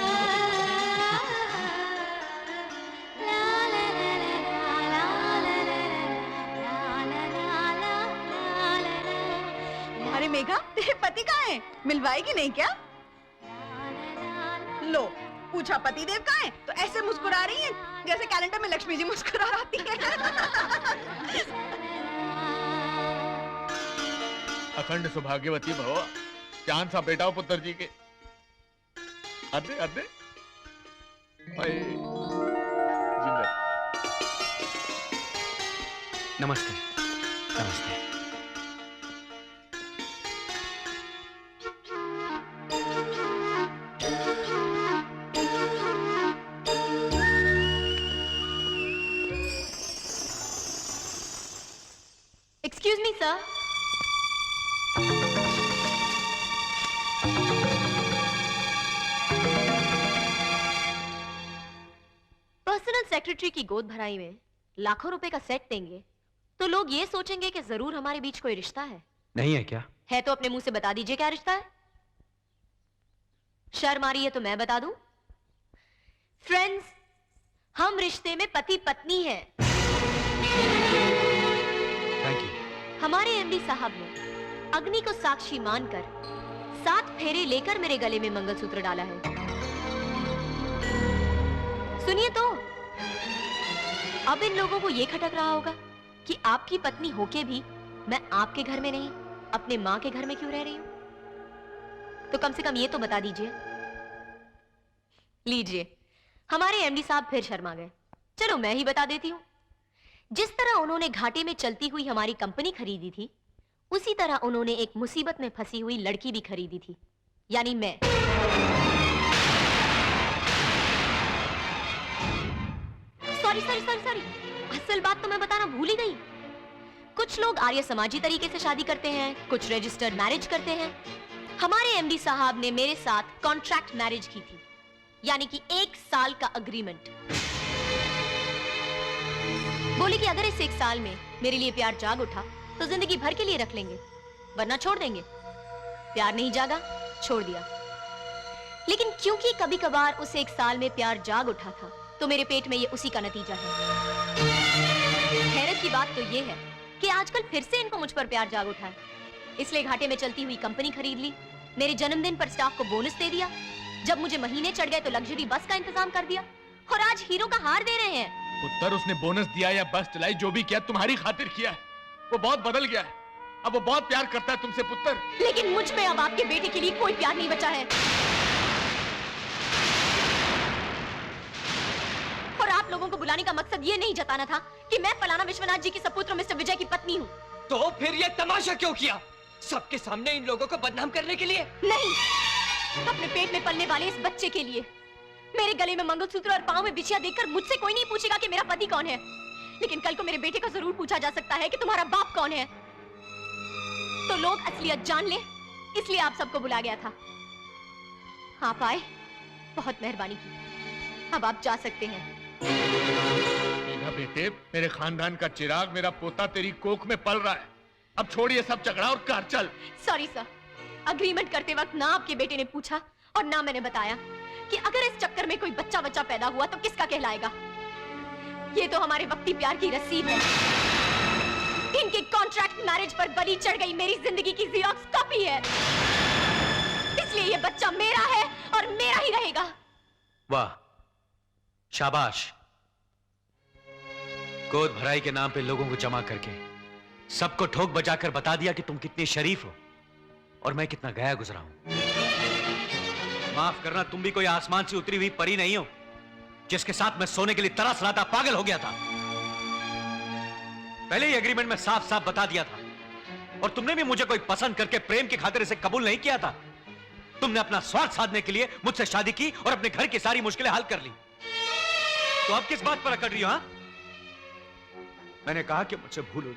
अरे मेघा, तेरे पति कहाँ हैं? मिलवाएगी नहीं क्या? लो, पूछा पति देव कहाँ हैं? तो ऐसे मुस्कुरा रही हैं जैसे कैलेंडर में लक्ष्मी जी मुस्कुरा आती हैं। अखंड सौभाग्यवती भव, चांद सा बेटा हो पुत्र जी के। अरे अरे जिंदा। नमस्ते। नमस्ते। Excuse me sir. Personal secretary की गोद भराई में लाखों रुपए का सेट देंगे तो लोग ये सोचेंगे कि जरूर हमारे बीच कोई रिश्ता है। नहीं है क्या? है तो अपने मुंह से बता दीजिए क्या रिश्ता है। शर्म आ रही है तो मैं बता दूं। फ्रेंड्स, हम रिश्ते में पति पत्नी हैं। Thank you. हमारे एमडी साहब ने अग्नि को साक्षी मानकर 7 फेरे लेकर मेरे गले में मंगलसूत्र डाला है। सुनिए तो, अब इन लोगों को यह खटक रहा होगा कि आपकी पत्नी होके भी मैं आपके घर में नहीं, अपने मां के घर में क्यों रह रही हूं। तो कम से कम ये तो बता दीजिए। लीजिए, हमारे एमडी साहब फिर शर्मा गए। चलो मैं ही बता देती हूं। जिस तरह उन्होंने घाटे में चलती हुई हमारी कंपनी खरीदी थी, उसी तरह उन्होंने एक मुसीबत में फंसी हुई लड़की भी खरीदी थी, यानी मैं। सॉरी, असल बात तो मैं बताना भूल ही गई। कुछ लोग आर्य समाजी तरीके से शादी करते हैं, कुछ रजिस्टर्ड मैरिज करते हैं। हमारे एमडी साहब ने मेरे साथ कॉन्ट्रैक्ट मैरिज की थी, यानी कि 1 साल का अग्रीमेंट। बोले कि अगर इस 1 साल में मेरे लिए प्यार जाग उठा तो जिंदगी भर के लिए रख लेंगे, वरना छोड़ देंगे। प्यार नहीं जागा, छोड़ दिया। लेकिन क्योंकि कभी कभार उस 1 साल में प्यार जाग उठा था, तो मेरे पेट में ये उसी का नतीजा है। हैरत की बात तो ये है कि आजकल फिर से इनको मुझ पर प्यार जाग उठा है, इसलिए घाटे में चलती हुई कंपनी खरीद ली। मेरे जन्मदिन पर स्टाफ को बोनस दे दिया, जब मुझे महीने चढ़ गए तो लग्जरी बस का इंतजाम कर दिया, और आज हीरो का हार दे रहे हैं। पुत्र, उसने बोनस दिया या बस चलाई, जो भी किया तुम्हारी खातिर किया है। वो बहुत बदल गया है, अब वो बहुत प्यार करता है तुमसे पुत्र। लेकिन मुझ में अब आपके बेटे के लिए कोई प्यार नहीं बचा है। और आप लोगों को बुलाने का मकसद ये नहीं जताना था कि मैं फलाना विश्वनाथ जी की सपुत्र मिस्टर विजय की पत्नी हूँ। तो फिर ये तमाशा क्यों किया? सबके सामने इन लोगों को बदनाम करने के लिए? नहीं, अपने पेट में पलने वाले इस बच्चे के लिए। मेरे गले में मंगलसूत्र और पांव में बिछिया देखकर मुझसे कोई नहीं पूछेगा कि मेरा पति कौन है, लेकिन कल को मेरे बेटे को जरूर पूछा जा सकता है कि तुम्हारा बाप कौन है। तो लोग असलियत जान ले, इसलिए आप सबको बुला गया था। आप आए, बहुत मेहरबानी की। अब आप जा सकते हैं। मेरा बेटे, मेरे खानदान का चिराग, मेरा पोता तेरी कोख में पल रहा है। अब छोड़िए सब झगड़ा और कार चल। सॉरी सर, अग्रीमेंट करते वक्त ना आपके बेटे ने पूछा और ना मैंने बताया कि अगर इस चक्कर में कोई बच्चा पैदा हुआ तो किसका कहलाएगा। ये तो हमारे वक्ती प्यार की रसीद है। इनके कॉन्ट्रैक्ट मैरिज पर बलि चढ़ गई मेरी जिंदगी की ज़ेरॉक्स कॉपी है, इसलिए ये बच्चा मेरा है और मेरा ही रहेगा। वाह, शाबाश। गोद भराई के नाम पे लोगों को जमा करके सबको ठोक बजाकर बता दिया कि तुम कितनी शरीफ हो और मैं कितना गया गुजरा हूं। माफ करना, तुम भी कोई आसमान से उतरी हुई परी नहीं हो जिसके साथ मैं सोने के लिए तरस रहा था, पागल हो गया था। पहले ही एग्रीमेंट में साफ साफ बता दिया था, और तुमने भी मुझे कोई पसंद करके प्रेम की खातिर इसे कबूल नहीं किया था। तुमने अपना स्वार्थ साधने के लिए मुझसे शादी की और अपने घर की सारी मुश्किलें हल कर ली। तो अब किस बात पर अकड़ रही हो? मैंने कहा कि मुझसे भूल हुई,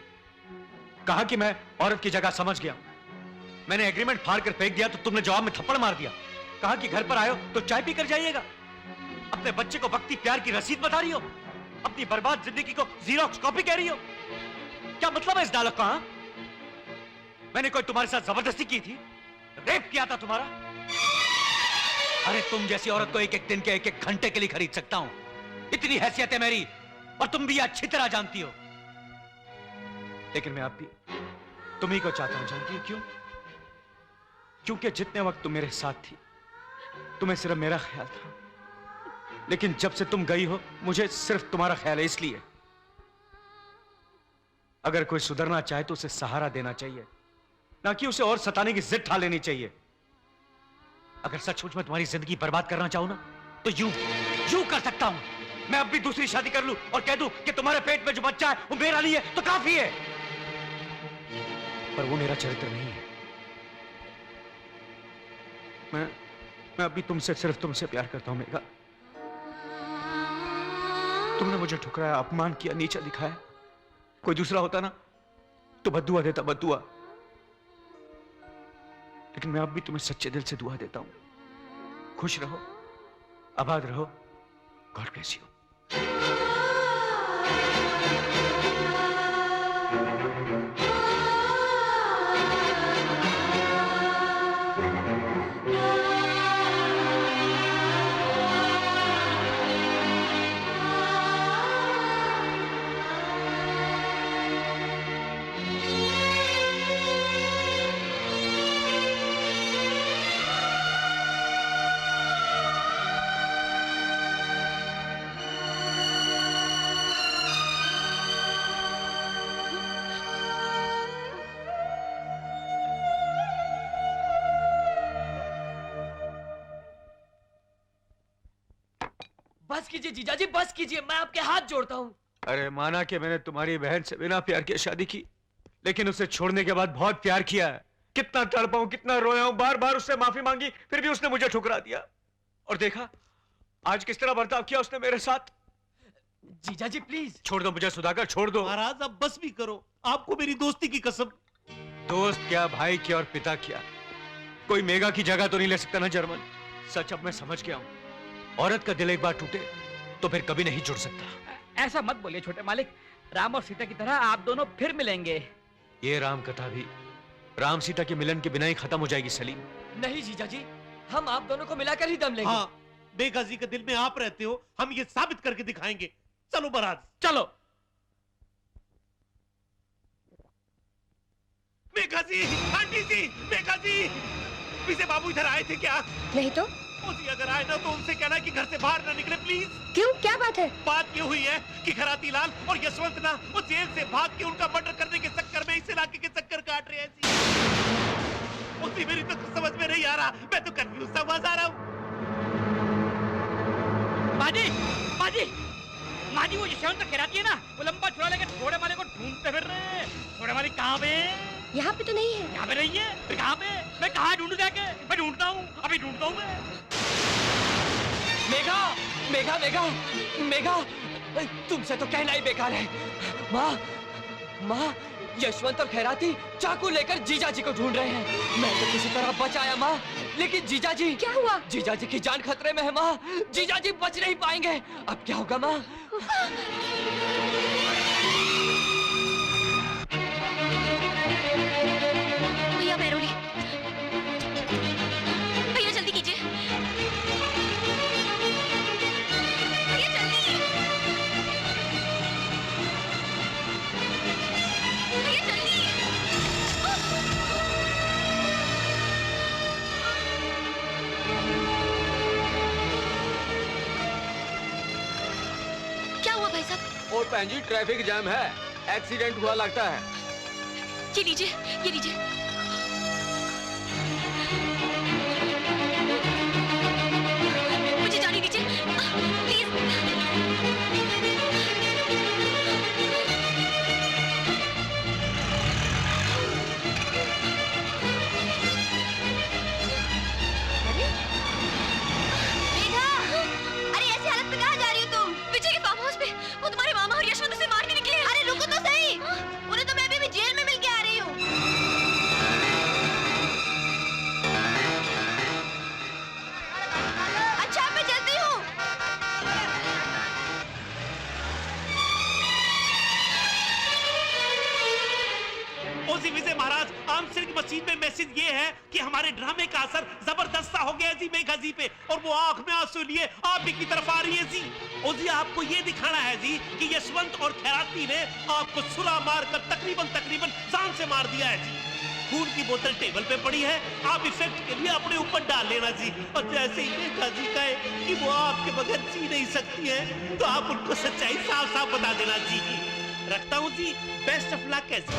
कहा कि मैं औरत की जगह समझ गया। मैंने एग्रीमेंट फाड़ कर फेंक दिया तो तुमने जवाब में थप्पड़ मार दिया। कहा कि घर पर आए हो तो चाय पी कर जाइएगा। अपने बच्चे को भक्ति प्यार की रसीद बता रही हो, अपनी बर्बाद जिंदगी को जीरोक्स कॉपी कह रही हो। क्या मतलब है इस डायलॉग का? हाँ? मैंने कोई तुम्हारे साथ जबरदस्ती की थी, रेप किया था तुम्हारा? अरे तुम जैसी औरत को एक एक दिन के एक एक घंटे के लिए खरीद सकता हूं, इतनी हैसियत है मेरी, और तुम भी अच्छी तरह जानती हो। लेकिन मैं अब भी तुम ही को चाहता हूं। जानती हो क्यों? क्योंकि जितने वक्त तुम मेरे साथ थी तुम्हें सिर्फ मेरा ख्याल था, लेकिन जब से तुम गई हो मुझे सिर्फ तुम्हारा ख्याल है। इसलिए अगर कोई सुधरना चाहे तो उसे सहारा देना चाहिए, ना कि उसे और सताने की जिद ठा लेनी चाहिए। अगर सचमुच में तुम्हारी जिंदगी बर्बाद करना चाहूं ना तो यूं कर सकता हूं। मैं अब भी दूसरी शादी कर लूं और कह दूं कि तुम्हारे पेट में जो बच्चा है वो मेरा नहीं है तो काफी है। पर वो मेरा चरित्र नहीं है। मैं अभी तुमसे सिर्फ तुमसे प्यार करता हूं मेघा। तुमने मुझे ठुकराया, अपमान किया, नीचा दिखाया। कोई दूसरा होता ना तो बद्दुआ देता, बद्दुआ। लेकिन मैं अब भी तुम्हें सच्चे दिल से दुआ देता हूं। खुश रहो, आबाद रहो। God bless you. बस कीजिए जीजाजी, बस कीजिए, मैं आपके हाथ जोड़ता हूँ। अरे माना कि मैंने तुम्हारी बहन से बिना प्यार के शादी की, लेकिन उसे छोड़ने के बाद बहुत प्यार किया है। कितना तड़पा हूं, कितना रोया हूं, बार बार उससे माफी मांगी, फिर भी उसने मुझे ठुकरा दिया। और देखा आज किस तरह बर्ताव किया उसने मेरे साथ। जीजाजी प्लीज छोड़ दो मुझे सुधाकर, छोड़ दो। महाराज अब बस भी करो, आपको मेरी दोस्ती की कसम। दोस्त क्या, भाई क्या और पिता क्या, कोई मेघा की जगह तो नहीं ले सकता ना जर्मन। सच अब मैं समझ गया हूं, औरत का दिल एक बार टूटे तो फिर कभी नहीं जुड़ सकता। ऐसा मत बोलिए छोटे मालिक, राम और सीता की तरह आप दोनों फिर मिलेंगे। ये राम कथा भी राम सीता के मिलन के बिना ही खत्म हो जाएगी सलीम। नहीं जीजाजी, हम आप दोनों को मिलाकर ही दम लेंगे। हाँ, मेघा जी के दिल में आप रहते हो, हम ये साबित करके दिखाएंगे। चलो महाराज, चलो। मेघा जी, आंटी जी, मेघा जी, पीछे बाबू इधर आए थे क्या? नहीं तो मौसी अगर आए ना तो उनसे कहना कि घर से बाहर ना निकले प्लीज। क्यों, क्या बात है? बात ये हुई है कि खराती लाल और यशवंत ना वो जेल से भाग के उनका मर्डर करने के चक्कर में इस इलाके के चक्कर काट रहे हैं जी। मौसी मेरी तो कुछ समझ में नहीं आ रहा, मैं तो कंफ्यूज सा हुआ जा रहा हूँ। माजी, माजी, माजी, वो यशवंत खैराती है ना, वो लंबा छुरा लेकर घोड़े वाले को ढूंढते फिर रहे हैं। घोड़े वाले कहाँ पे? यहाँ पे तो नहीं है। यहाँ पे नहीं है? फिर कहाँ पे? मैं कहाँ ढूंढूं जाके? मैं ढूंढता हूँ, अभी ढूंढता हूँ मैं। मेघा, मेघा, मेघा, मेघा, तुमसे तो कहना ही बेकार है। माँ, माँ, यशवंत और खैराती चाकू लेकर जीजाजी को ढूंढ रहे हैं। मैं तो किसी तरह बच आया माँ, लेकिन जीजाजी। क्या हुआ? जीजाजी की जान खतरे में है माँ, जीजाजी बच नहीं पाएंगे। अब क्या होगा माँ? भैया पैरोली, भैया जल्दी कीजिए, भैया जल्दी, भैया जल्दी। क्या हुआ भाई साहब? और बहन जी ट्रैफिक जाम है, एक्सीडेंट हुआ लगता है। ये लीजिए, ये लीजिए। मुझे जाने दीजिए, प्लीज। मेघा, अरे ऐसी हालत में कहाँ जा रही हो तुम? पीछे के फार्म हाउस पे, वो तुम्हारे मामा और यशवंत उसे मारने निकले हैं। अरे रुको तो सही, उन्हें तो मैं अभी भी जेल में मिल के आ रही हूँ। मैसेज ये है कि हमारे ड्रामे का असर जबरदस्त सा हो गया जी मेघा जी पे, और वो आंख में आंसू लिए आप भी की तरफ आ रही है जी। और जी आपको ये दिखाना है जी कि यशवंत और खैराती ने आपको छुरा मार कर तकरीबन जान से मार दिया है जी। खून की बोतल टेबल पे पड़ी है, आप इफेक्ट के लिए अपने ऊपर डाल लेना जी। और जैसे ही मेघा जी कहे कि वो आपके बगैर जी नहीं सकती है, तो आप उनको सच्चाई साफ साफ बता देना जी। रखता हूँ जी, बेस्ट ऑफ लक है जी।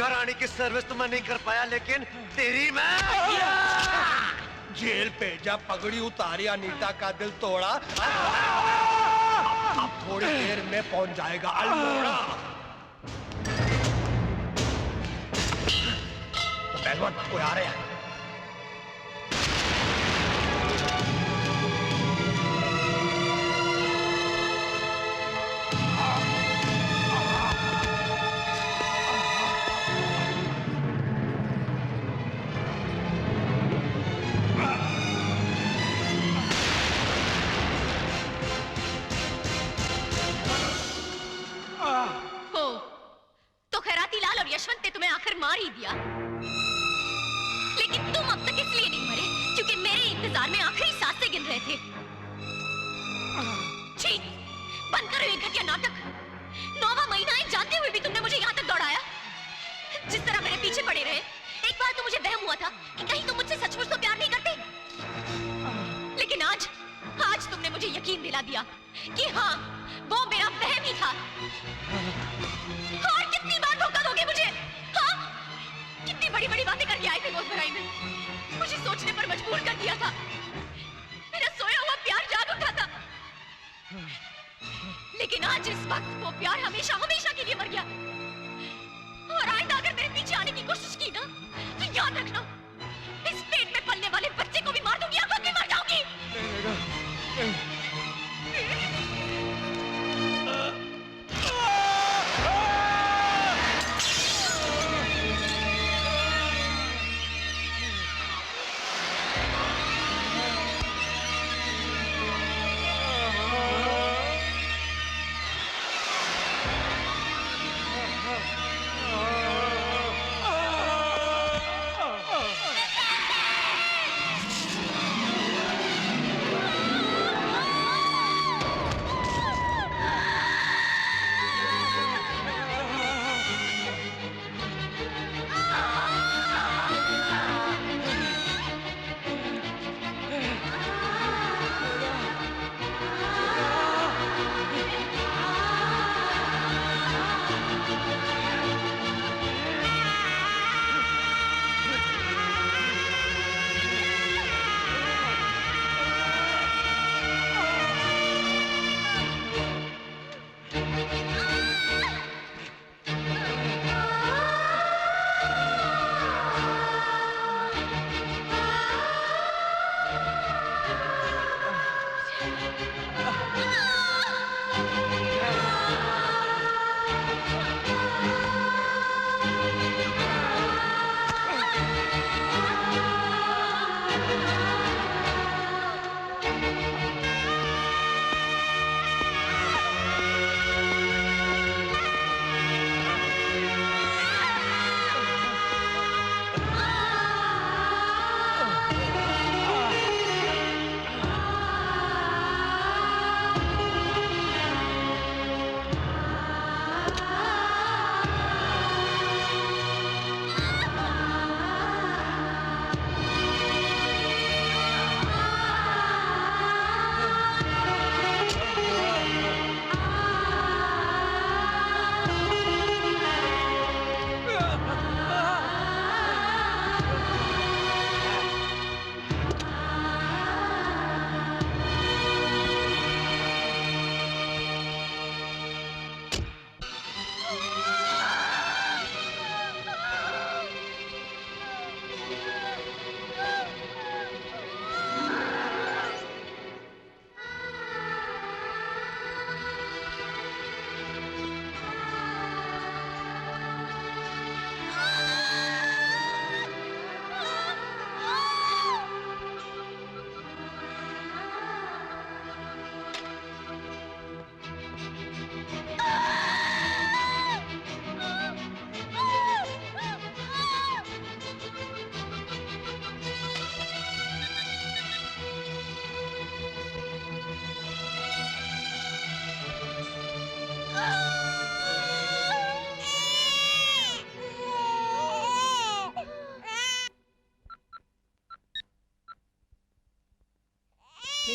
रानी की सर्विस तो मैं नहीं कर पाया, लेकिन तेरी मैं जेल भेजा, पगड़ी उतारी, अनीता का दिल तोड़ा, अब थोड़ी देर में पहुंच जाएगा अल्मोड़ा। पहलवान कोई आ रहे हैं। यशवंत ने तुम्हें आखिर मार ही दिया, लेकिन तुम अब तक इसलिए नहीं मरे क्योंकि मेरे इंतजार में आखिरी सांसें गिन रहे थे। छी, बंद करो ये घटिया नाटक। 9वां महीना है, जानते हुए भी तुमने मुझे यहाँ तक दौड़ाया। जिस तरह मेरे पीछे पड़े रहे, एक बार तो मुझे वहम हुआ था कि कहीं तुम मुझसे सचमुच तो प्यार नहीं करते, लेकिन आज तुमने मुझे यकीन दिला दिया कि हाँ, वो मेरा वहम ही था। और कितनी बार धोखा दोगे मुझे? हाँ? कितनी बड़ी-बड़ी बातें करके आए थे गोद भराई में, मुझे सोचने पर मजबूर कर दिया था। मेरा सोया हुआ प्यार जाग उठा था, लेकिन आज इस वक्त वो प्यार हमेशा के लिए मर गया। और आइंदा अगर मेरे पीछे आने की कोशिश की ना, तो याद रखना, इस पेट में पलने वाले बच्चे को भी मार दूंगी, या खुद भी मर जाऊंगी।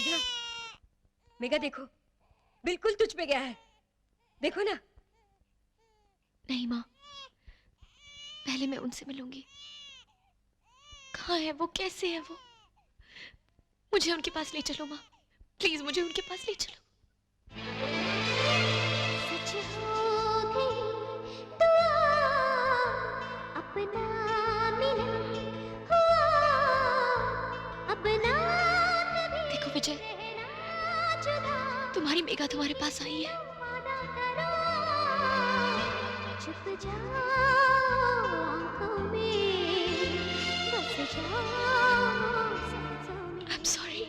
मेघा, मेघा देखो, बिल्कुल तुझ पे गया है, देखो ना। नहीं माँ, पहले मैं उनसे मिलूंगी। कहाँ है वो, कैसे है वो? मुझे उनके पास ले चलो माँ, प्लीज मुझे उनके पास ले चलो। देखो विजय, तुम्हारी मेघा तुम्हारे पास आई है। I'm sorry.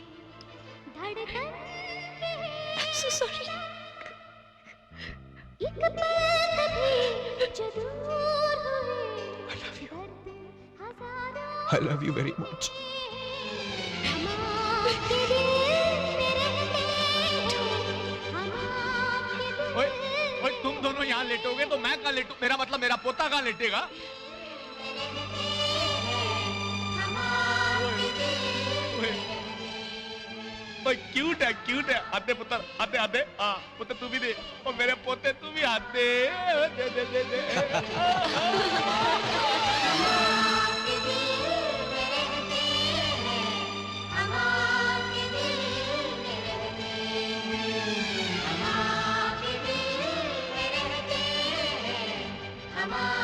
I'm so sorry. I love you very much. ओए, ओए, तुम दोनों यहाँ लेटोगे तो मैं कहाँ लेटू? मेरा मतलब मेरा पोता कहाँ लेटेगा? ओए, क्यूट है, आते पुत्र, आते, हाँ, पुत्र तू भी दे, और मेरे पोते तू भी हाथ दे, दे। हमारे